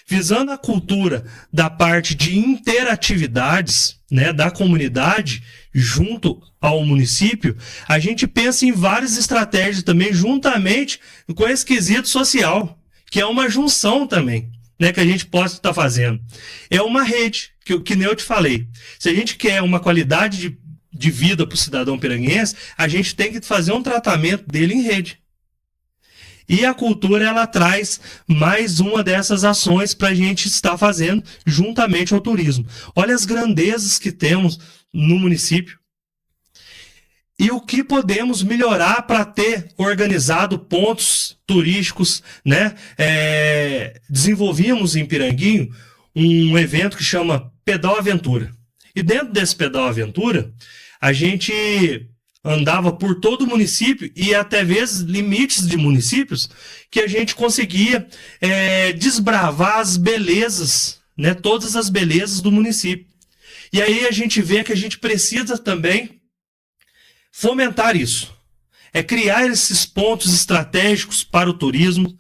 Visando a cultura da parte de interatividades, né, da comunidade junto ao município, a gente pensa em várias estratégias também, juntamente com esse quesito social, que é uma junção também, né, que a gente possa estar fazendo. É uma rede, que nem eu te falei. Se a gente quer uma qualidade de vida para o cidadão piranguense, a gente tem que fazer um tratamento dele em rede. E a cultura, ela traz mais uma dessas ações para a gente estar fazendo juntamente ao turismo. Olha as grandezas que temos no município. E o que podemos melhorar para ter organizado pontos turísticos, né? Desenvolvimos em Piranguinho um evento que chama Pedal Aventura. E dentro desse Pedal Aventura, a gente andava por todo o município e até vezes limites de municípios que a gente conseguia desbravar as belezas, né? Todas as belezas do município. E aí a gente vê que a gente precisa também fomentar isso. Criar esses pontos estratégicos para o turismo,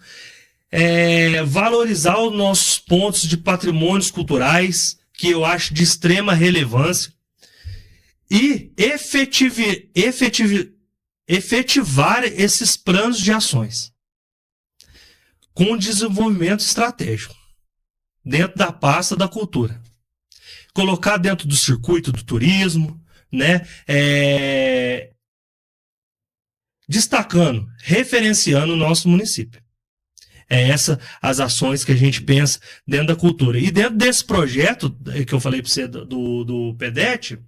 valorizar os nossos pontos de patrimônios culturais, que eu acho de extrema relevância, e efetivar esses planos de ações com desenvolvimento estratégico dentro da pasta da cultura. Colocar dentro do circuito do turismo, né? Destacando, referenciando o nosso município. Essas as ações que a gente pensa dentro da cultura. E dentro desse projeto que eu falei para você do PEDET,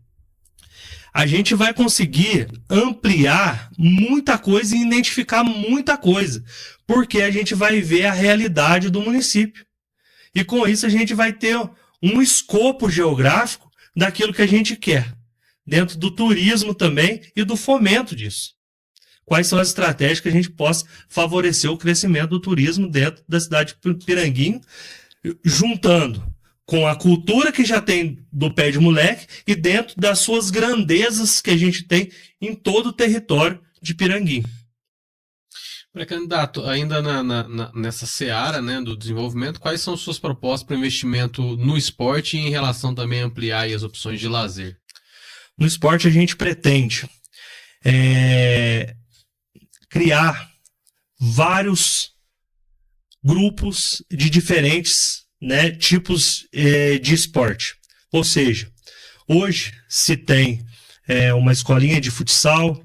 a gente vai conseguir ampliar muita coisa e identificar muita coisa, porque a gente vai ver a realidade do município. E com isso a gente vai ter um escopo geográfico daquilo que a gente quer, dentro do turismo também e do fomento disso. Quais são as estratégias que a gente possa favorecer o crescimento do turismo dentro da cidade de Piranguinho, juntando com a cultura que já tem do Pé de Moleque e dentro das suas grandezas que a gente tem em todo o território de Piranguinho. Pré-candidato, ainda nessa seara, né, do desenvolvimento, quais são suas propostas para investimento no esporte e em relação também a ampliar aí as opções de lazer? No esporte a gente pretende criar vários grupos de diferentes, né, tipos de esporte. Ou seja, hoje se tem uma escolinha de futsal,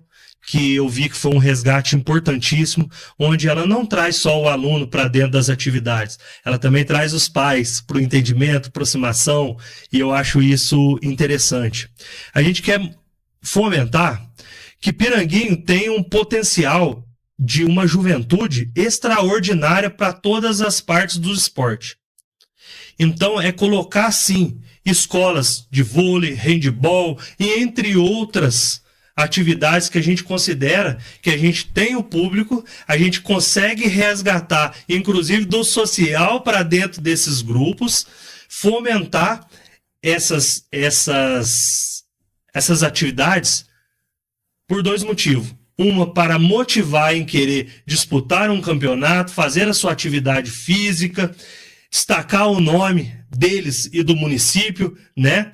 que eu vi que foi um resgate importantíssimo, onde ela não traz só o aluno para dentro das atividades, ela também traz os pais para o entendimento, aproximação, e eu acho isso interessante. A gente quer fomentar que Piranguinho tem um potencial de uma juventude extraordinária para todas as partes do esporte. Então, é colocar, sim, escolas de vôlei, handebol e entre outras atividades que a gente considera que a gente tem o público, a gente consegue resgatar, inclusive do social para dentro desses grupos, fomentar essas atividades por dois motivos. Uma, para motivar em querer disputar um campeonato, fazer a sua atividade física, destacar o nome deles e do município, né?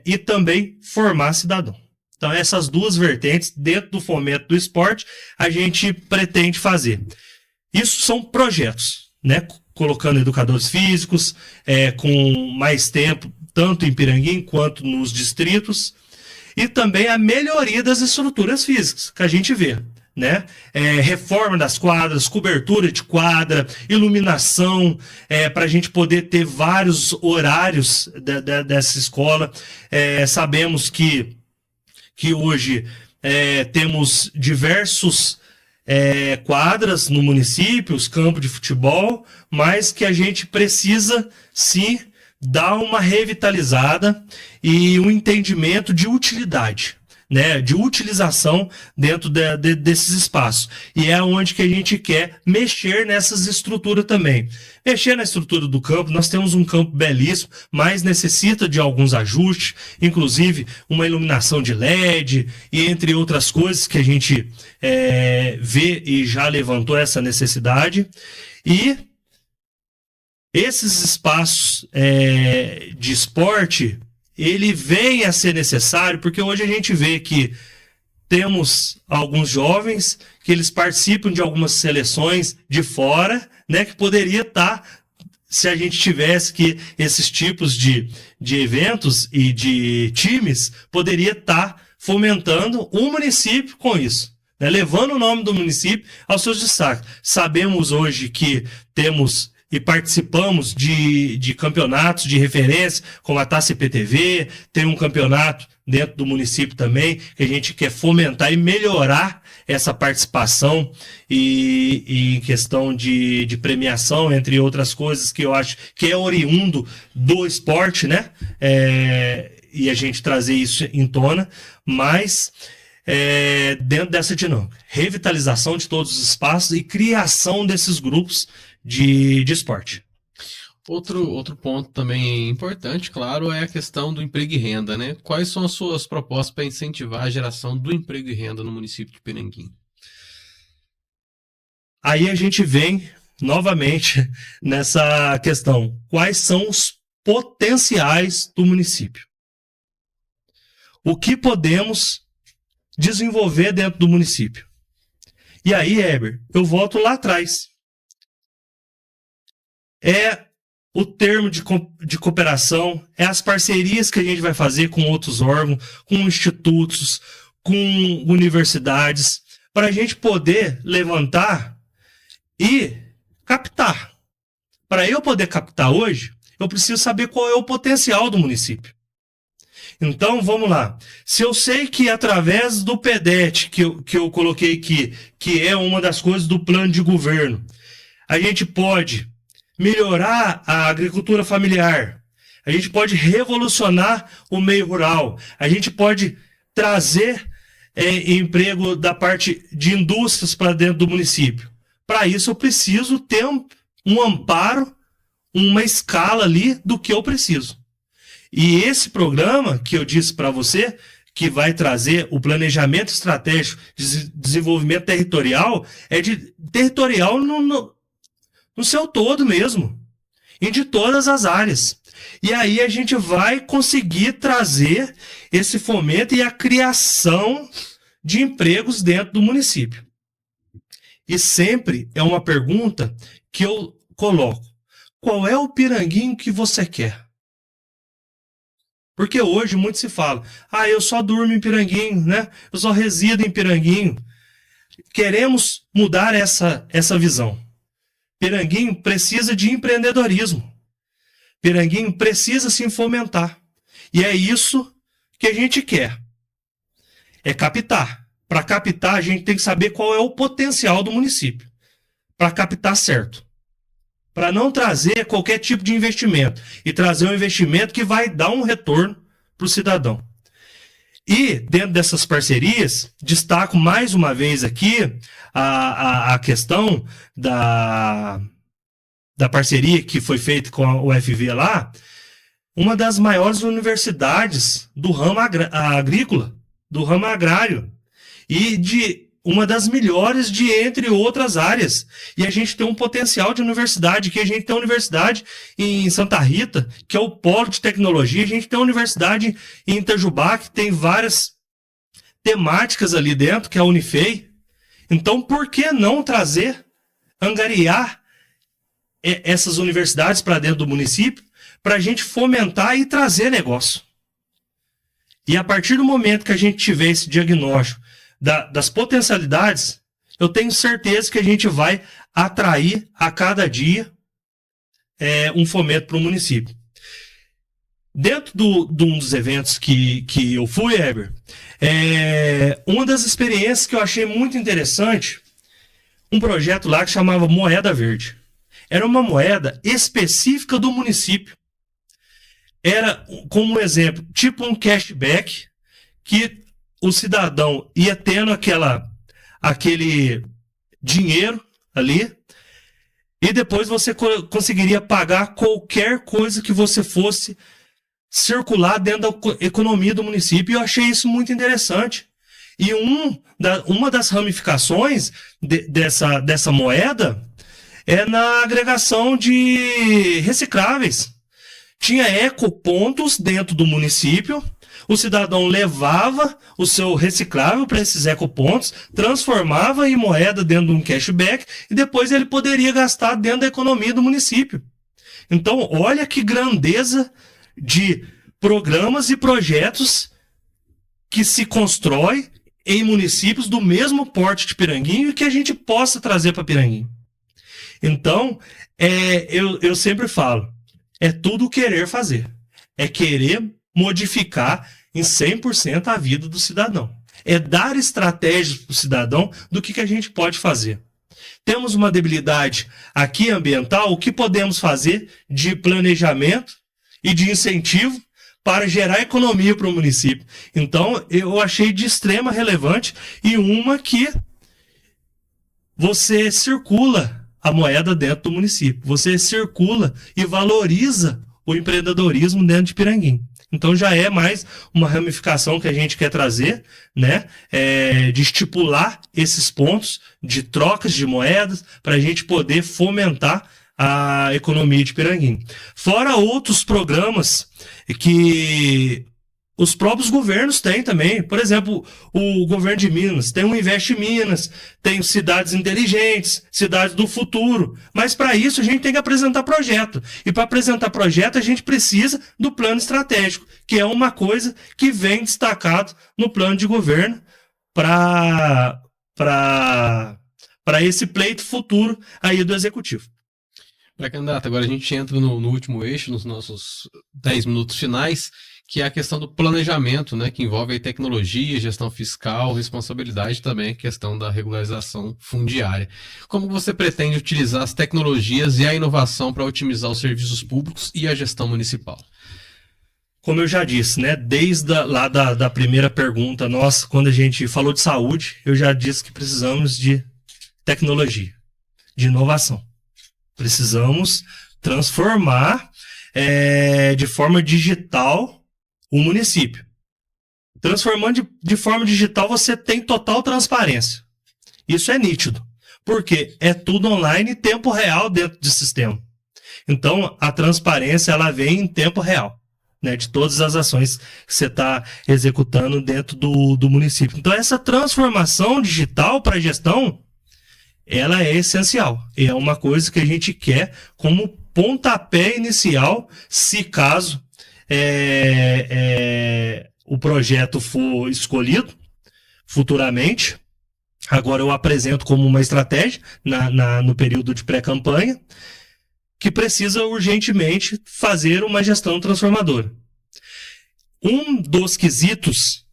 E também formar cidadão. Então, essas duas vertentes, dentro do fomento do esporte, a gente pretende fazer. Isso são projetos, né? Colocando educadores físicos, com mais tempo, tanto em Piranguinho quanto nos distritos, e também a melhoria das estruturas físicas, que a gente vê, né? Reforma das quadras, cobertura de quadra, iluminação, para a gente poder ter vários horários dessa escola. Sabemos que hoje temos diversos quadras no município, os campos de futebol, mas que a gente precisa, sim, dar uma revitalizada e um entendimento de utilidade, né, de utilização dentro desses espaços. E é onde que a gente quer mexer nessas estruturas também. Mexer na estrutura do campo, nós temos um campo belíssimo, mas necessita de alguns ajustes, inclusive uma iluminação de LED, e entre outras coisas que a gente vê e já levantou essa necessidade. E esses espaços de esporte, ele vem a ser necessário, porque hoje a gente vê que temos alguns jovens que eles participam de algumas seleções de fora, né, que poderia estar, se a gente tivesse que esses tipos de eventos e de times, poderia estar fomentando um município com isso, né, levando o nome do município aos seus destaques. Sabemos hoje que temos e participamos de campeonatos de referência, como a Taça IPTV, tem um campeonato dentro do município também, que a gente quer fomentar e melhorar essa participação e em questão de premiação, entre outras coisas, que eu acho que é oriundo do esporte, né? E a gente trazer isso em tona, mas dentro dessa dinâmica, revitalização de todos os espaços e criação desses grupos de esporte. Outro ponto também importante, claro, é a questão do emprego e renda, né? Quais são as suas propostas para incentivar a geração do emprego e renda no município de Piranguinho? Aí a gente vem novamente nessa questão. Quais são os potenciais do município? O que podemos desenvolver dentro do município. E aí, Heber, eu volto lá atrás. É o termo de cooperação, é as parcerias que a gente vai fazer com outros órgãos, com institutos, com universidades, para a gente poder levantar e captar. Para eu poder captar hoje, eu preciso saber qual é o potencial do município. Então, vamos lá. Se eu sei que através do PEDET, que eu coloquei aqui, que é uma das coisas do plano de governo, a gente pode melhorar a agricultura familiar, a gente pode revolucionar o meio rural, a gente pode trazer emprego da parte de indústrias para dentro do município. Para isso, eu preciso ter um amparo, uma escala ali do que eu preciso. E esse programa que eu disse para você, que vai trazer o planejamento estratégico de desenvolvimento territorial, é de territorial no seu todo mesmo, e de todas as áreas. E aí a gente vai conseguir trazer esse fomento e a criação de empregos dentro do município. E sempre é uma pergunta que eu coloco: qual é o piranguinho que você quer? Porque hoje muito se fala: eu só durmo em Piranguinho, né? Eu só resido em Piranguinho. Queremos mudar essa visão. Piranguinho precisa de empreendedorismo. Piranguinho precisa se fomentar. E é isso que a gente quer. É captar. Para captar, a gente tem que saber qual é o potencial do município. Para captar certo. Para não trazer qualquer tipo de investimento. E trazer um investimento que vai dar um retorno para o cidadão. E, dentro dessas parcerias, destaco mais uma vez aqui a questão da parceria que foi feita com a UFV lá, uma das maiores universidades do ramo agrícola, do ramo agrário, e de uma das melhores de entre outras áreas. E a gente tem um potencial de universidade, que a gente tem uma universidade em Santa Rita, que é o polo de tecnologia, a gente tem uma universidade em Itajubá, que tem várias temáticas ali dentro, que é a Unifei. Então, por que não angariar essas universidades para dentro do município, para a gente fomentar e trazer negócio? E a partir do momento que a gente tiver esse diagnóstico das potencialidades, eu tenho certeza que a gente vai atrair a cada dia um fomento para o município. Dentro de um dos eventos que eu fui, Heber, uma das experiências que eu achei muito interessante, um projeto lá que chamava Moeda Verde. Era uma moeda específica do município. Era, como um exemplo, tipo um cashback, que o cidadão ia tendo aquele dinheiro ali, e depois você conseguiria pagar qualquer coisa que você fosse circular dentro da economia do município. E eu achei isso muito interessante. E uma das ramificações dessa moeda é na agregação de recicláveis. Tinha ecopontos dentro do município. O cidadão levava o seu reciclável para esses ecopontos, transformava em moeda dentro de um cashback e depois ele poderia gastar dentro da economia do município. Então, olha que grandeza de programas e projetos que se constrói em municípios do mesmo porte de Piranguinho e que a gente possa trazer para Piranguinho. Então, eu sempre falo, é tudo querer fazer. É querer modificar em 100% a vida do cidadão. É dar estratégias para o cidadão do que a gente pode fazer. Temos uma debilidade aqui ambiental, o que podemos fazer de planejamento e de incentivo para gerar economia para o município. Então, eu achei de extrema relevante, e uma que você circula a moeda dentro do município. Você circula e valoriza o empreendedorismo dentro de Piranguinho. Então já é mais uma ramificação que a gente quer trazer, né? De estipular esses pontos de trocas de moedas para a gente poder fomentar a economia de Piranguinho. Fora outros programas que Os próprios governos têm também. Por exemplo, o governo de Minas tem o Investe Minas, tem cidades inteligentes, cidades do futuro. Mas para isso a gente tem que apresentar projeto. E para apresentar projeto a gente precisa do plano estratégico, que é uma coisa que vem destacado no plano de governo para esse pleito futuro aí do Executivo. Pré-candidato, agora a gente entra no último eixo, nos nossos 10 minutos finais, que é a questão do planejamento, né, que envolve aí tecnologia, gestão fiscal, responsabilidade também, a questão da regularização fundiária. Como você pretende utilizar as tecnologias e a inovação para otimizar os serviços públicos e a gestão municipal? Como eu já disse, né, desde lá da primeira pergunta nossa, quando a gente falou de saúde, eu já disse que precisamos de tecnologia, de inovação. Precisamos transformar de forma digital o município. Transformando de forma digital, você tem total transparência. Isso é nítido, porque é tudo online em tempo real dentro do sistema. Então, a transparência ela vem em tempo real, né, de todas as ações que você está executando dentro do município. Então, essa transformação digital para a gestão, ela é essencial. É uma coisa que a gente quer como pontapé inicial, se caso o projeto for escolhido futuramente. Agora eu apresento como uma estratégia no período de pré-campanha, que precisa urgentemente fazer uma gestão transformadora. Um dos quesitos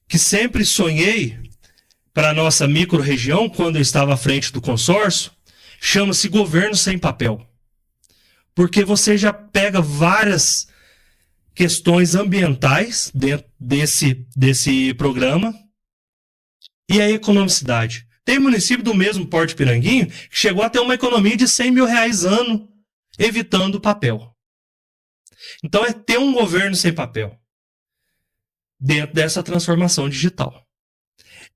que sempre sonhei para a nossa micro-região, quando eu estava à frente do consórcio, chama-se governo sem papel. Porque você já pega várias questões ambientais dentro desse programa e a economicidade. Tem município do mesmo Porto de Piranguinho que chegou a ter uma economia de R$100 mil ano evitando o papel. Então é ter um governo sem papel dentro dessa transformação digital.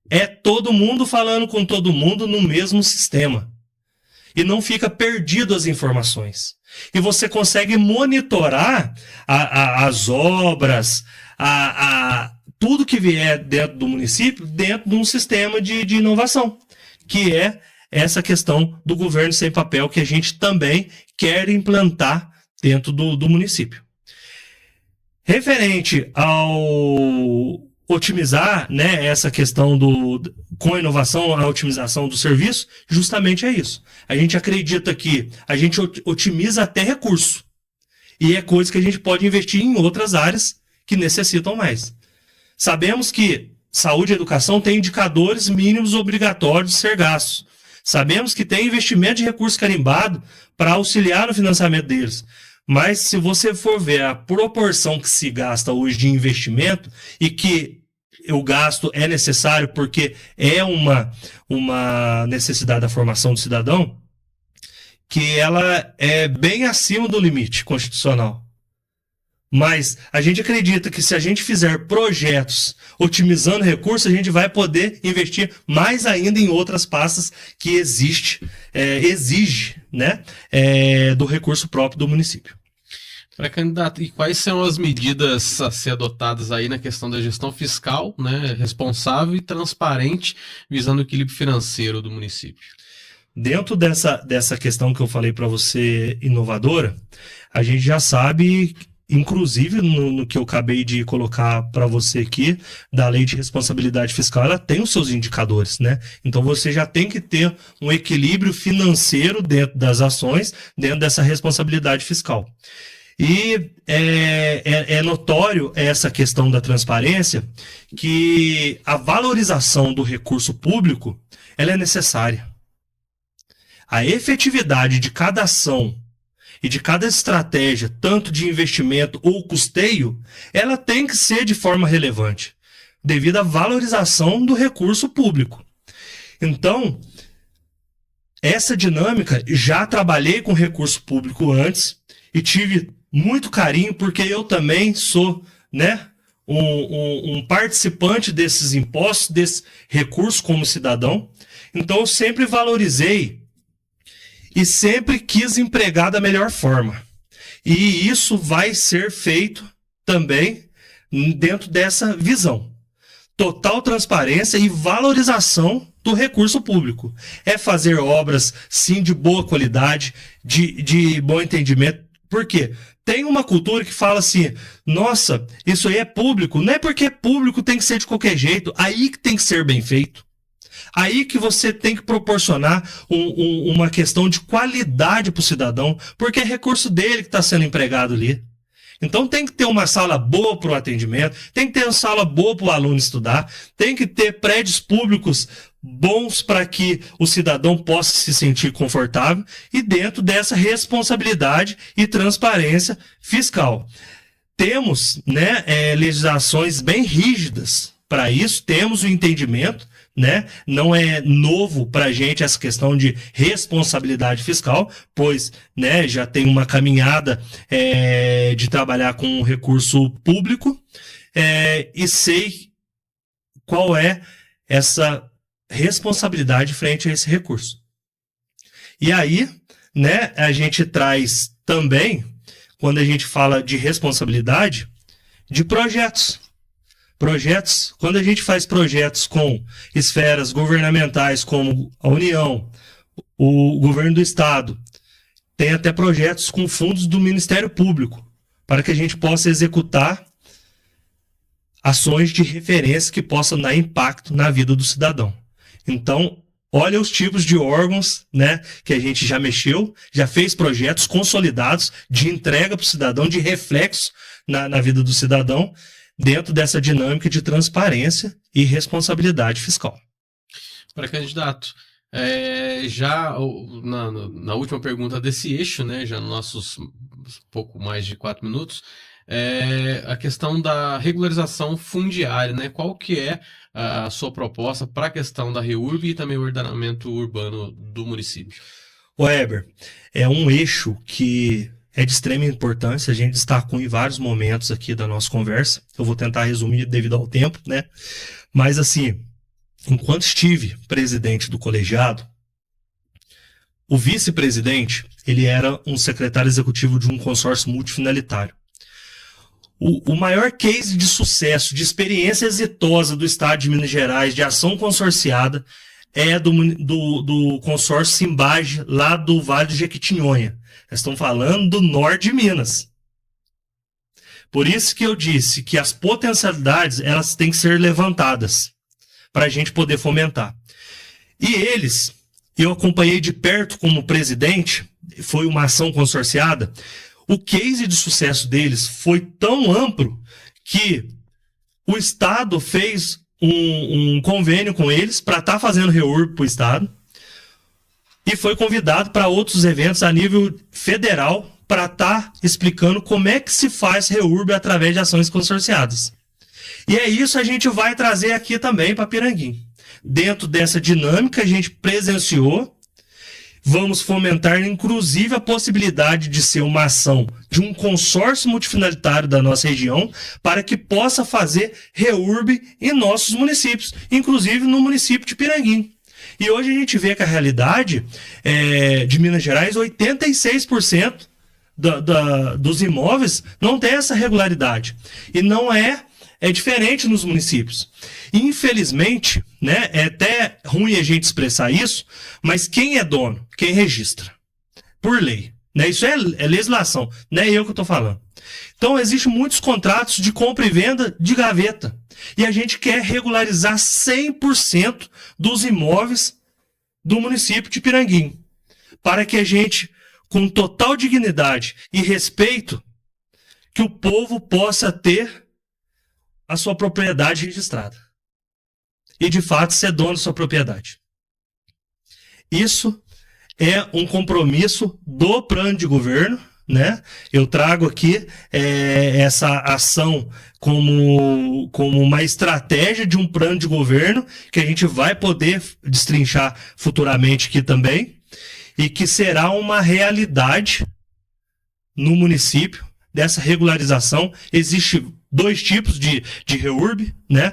É todo mundo falando com todo mundo no mesmo sistema. E não fica perdido as informações. E você consegue monitorar as obras, tudo que vier dentro do município, dentro de um sistema de inovação, que é essa questão do governo sem papel que a gente também quer implantar dentro do município. Referente ao otimizar, né, essa questão com a inovação, a otimização do serviço, justamente é isso. A gente acredita que a gente otimiza até recurso. E é coisa que a gente pode investir em outras áreas que necessitam mais. Sabemos que saúde e educação têm indicadores mínimos obrigatórios de ser gastos. Sabemos que tem investimento de recurso carimbado para auxiliar no financiamento deles. Mas se você for ver a proporção que se gasta hoje de investimento e que o gasto é necessário porque é uma necessidade da formação do cidadão, que ela é bem acima do limite constitucional. Mas a gente acredita que se a gente fizer projetos otimizando recursos, a gente vai poder investir mais ainda em outras pastas que exige, né, do recurso próprio do município. Pré-candidato, e quais são as medidas a ser adotadas aí na questão da gestão fiscal, né, responsável e transparente, visando o equilíbrio financeiro do município? Dentro dessa questão que eu falei para você, inovadora, a gente já sabe, inclusive no que eu acabei de colocar para você aqui, da lei de responsabilidade fiscal, ela tem os seus indicadores, né? Então você já tem que ter um equilíbrio financeiro dentro das ações, dentro dessa responsabilidade fiscal. E é notório essa questão da transparência, que a valorização do recurso público ela é necessária. A efetividade de cada ação e de cada estratégia, tanto de investimento ou custeio, ela tem que ser de forma relevante, devido à valorização do recurso público. Então, essa dinâmica, já trabalhei com recurso público antes e tive muito carinho, porque eu também sou, né, um participante desses impostos, desse recurso como cidadão. Então, eu sempre valorizei e sempre quis empregar da melhor forma. E isso vai ser feito também dentro dessa visão. Total transparência e valorização do recurso público. É fazer obras, sim, de boa qualidade, de bom entendimento. Por quê? Tem uma cultura que fala assim, nossa, isso aí é público. Não é porque é público tem que ser de qualquer jeito. Aí que tem que ser bem feito. Aí que você tem que proporcionar uma questão de qualidade para o cidadão, porque é recurso dele que está sendo empregado ali. Então tem que ter uma sala boa para o atendimento, tem que ter uma sala boa para o aluno estudar, tem que ter prédios públicos bons para que o cidadão possa se sentir confortável e dentro dessa responsabilidade e transparência fiscal. Temos, né, legislações bem rígidas para isso, temos o entendimento, né? Não é novo para a gente essa questão de responsabilidade fiscal, pois, né, já tem uma caminhada de trabalhar com recurso público e sei qual é essa responsabilidade frente a esse recurso. E aí, né, a gente traz também, quando a gente fala de responsabilidade, de projetos. Projetos, quando a gente faz projetos com esferas governamentais como a União, o governo do Estado, tem até projetos com fundos do Ministério Público, para que a gente possa executar ações de referência que possam dar impacto na vida do cidadão. Então, olha os tipos de órgãos, né, que a gente já mexeu, já fez projetos consolidados de entrega para o cidadão, de reflexo na vida do cidadão, dentro dessa dinâmica de transparência e responsabilidade fiscal. Para candidato, já na última pergunta desse eixo, né, já nos nossos pouco mais de 4 minutos, a questão da regularização fundiária, né? Qual que é a sua proposta para a questão da REURB e também o ordenamento urbano do município? Weber, é um eixo que é de extrema importância, a gente destacou em vários momentos aqui da nossa conversa. Eu vou tentar resumir devido ao tempo, né? Mas assim, enquanto estive presidente do colegiado, o vice-presidente, ele era um secretário executivo de um consórcio multifinalitário. O maior case de sucesso, de experiência exitosa do Estado de Minas Gerais, de ação consorciada, é do consórcio Simbage, lá do Vale do Jequitinhonha. Nós estamos falando do norte de Minas. Por isso que eu disse que as potencialidades elas têm que ser levantadas para a gente poder fomentar. E eles, eu acompanhei de perto como presidente, foi uma ação consorciada, o case de sucesso deles foi tão amplo que o Estado fez um convênio com eles para estar fazendo REURB para o Estado e foi convidado para outros eventos a nível federal para estar explicando como é que se faz REURB através de ações consorciadas. E é isso a gente vai trazer aqui também para Piranguinho. Dentro dessa dinâmica a gente presenciou, vamos fomentar inclusive a possibilidade de ser uma ação de um consórcio multifinalitário da nossa região para que possa fazer REURB em nossos municípios, inclusive no município de Piranguinho. E hoje a gente vê que a realidade de Minas Gerais, 86% dos imóveis não tem essa regularidade. E não é diferente nos municípios. Infelizmente, né, é até ruim a gente expressar isso, mas quem é dono? Quem registra? Por lei. Né? Isso é legislação, não é eu que estou falando. Então, existem muitos contratos de compra e venda de gaveta. E a gente quer regularizar 100% dos imóveis do município de Piranguinho. Para que a gente, com total dignidade e respeito, que o povo possa ter a sua propriedade registrada. E, de fato, ser dono da sua propriedade. Isso é um compromisso do plano de governo, né? Eu trago aqui essa ação como uma estratégia de um plano de governo que a gente vai poder destrinchar futuramente aqui também e que será uma realidade no município dessa regularização. Existe 2 tipos de REURB, né?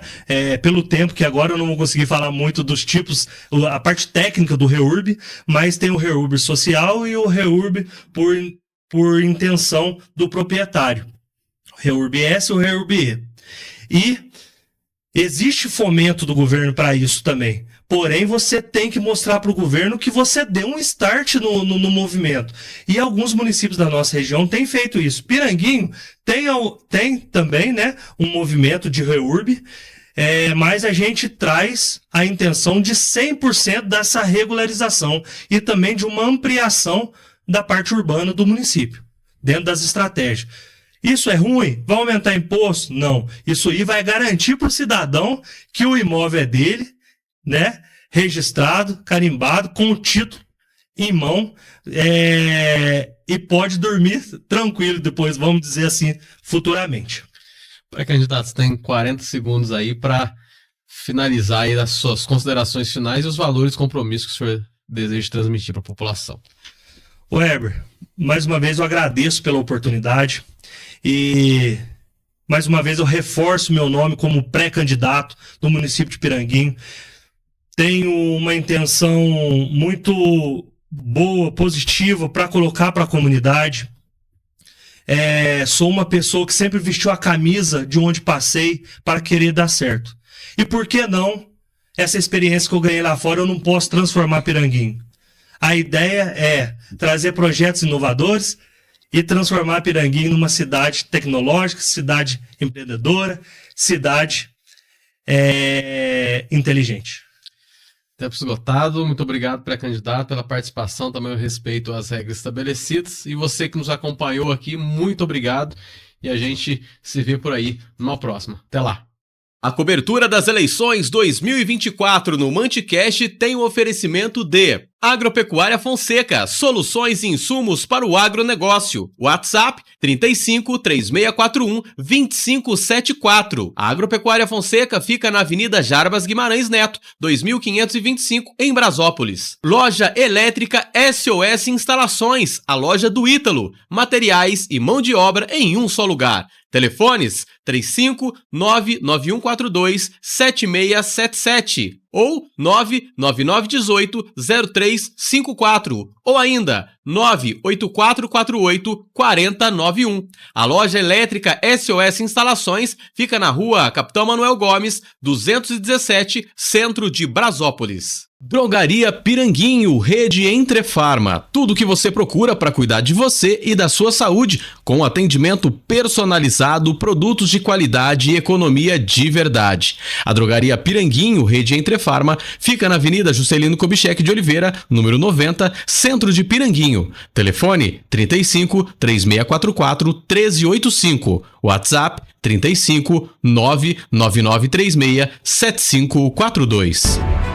Pelo tempo que agora eu não vou conseguir falar muito dos tipos, a parte técnica do REURB, mas tem o REURB social e o REURB por intenção do proprietário. O REURB S ou REURB E. E existe fomento do governo para isso também. Porém, você tem que mostrar para o governo que você deu um start no movimento. E alguns municípios da nossa região têm feito isso. Piranguinho tem também, né, um movimento de REURB, mas a gente traz a intenção de 100% dessa regularização e também de uma ampliação da parte urbana do município, dentro das estratégias. Isso é ruim? Vai aumentar imposto? Não. Isso aí vai garantir para o cidadão que o imóvel é dele, né? Registrado, carimbado, com o título em mão, e pode dormir tranquilo depois, vamos dizer assim, futuramente. Pré-candidato, você tem 40 segundos aí para finalizar aí as suas considerações finais e os valores e compromissos que o senhor deseja transmitir para a população. Weber, mais uma vez eu agradeço pela oportunidade e mais uma vez eu reforço meu nome como pré-candidato do município de Piranguinho. Tenho uma intenção muito boa, positiva para colocar para a comunidade. Sou uma pessoa que sempre vestiu a camisa de onde passei para querer dar certo. E por que não, essa experiência que eu ganhei lá fora, eu não posso transformar Piranguinho? A ideia é trazer projetos inovadores e transformar Piranguinho numa cidade tecnológica, cidade empreendedora, cidade inteligente. Tempo esgotado. Muito obrigado, pré-candidato, pela participação. Também eu respeito as regras estabelecidas. E você que nos acompanhou aqui, muito obrigado. E a gente se vê por aí numa próxima. Até lá. A cobertura das eleições 2024 no Manticast tem o oferecimento de Agropecuária Fonseca, soluções e insumos para o agronegócio. WhatsApp 35 3641 2574. A Agropecuária Fonseca fica na Avenida Jarbas Guimarães Neto, 2525, em Brasópolis. Loja Elétrica SOS Instalações, a loja do Ítalo. Materiais e mão de obra em um só lugar. Telefones 35-99142-7677 ou 99918-0354 ou ainda 98448-4091. A loja elétrica SOS Instalações fica na rua Capitão Manuel Gomes, 217, centro de Brasópolis. Drogaria Piranguinho, rede Entrefarma. Tudo o que você procura para cuidar de você e da sua saúde, com atendimento personalizado, produtos de qualidade e economia de verdade. A Drogaria Piranguinho, rede Entrefarma, fica na Avenida Juscelino Kubitschek de Oliveira, número 90, centro de Piranguinho. Telefone 35 3644 1385. WhatsApp 35 99936 7542.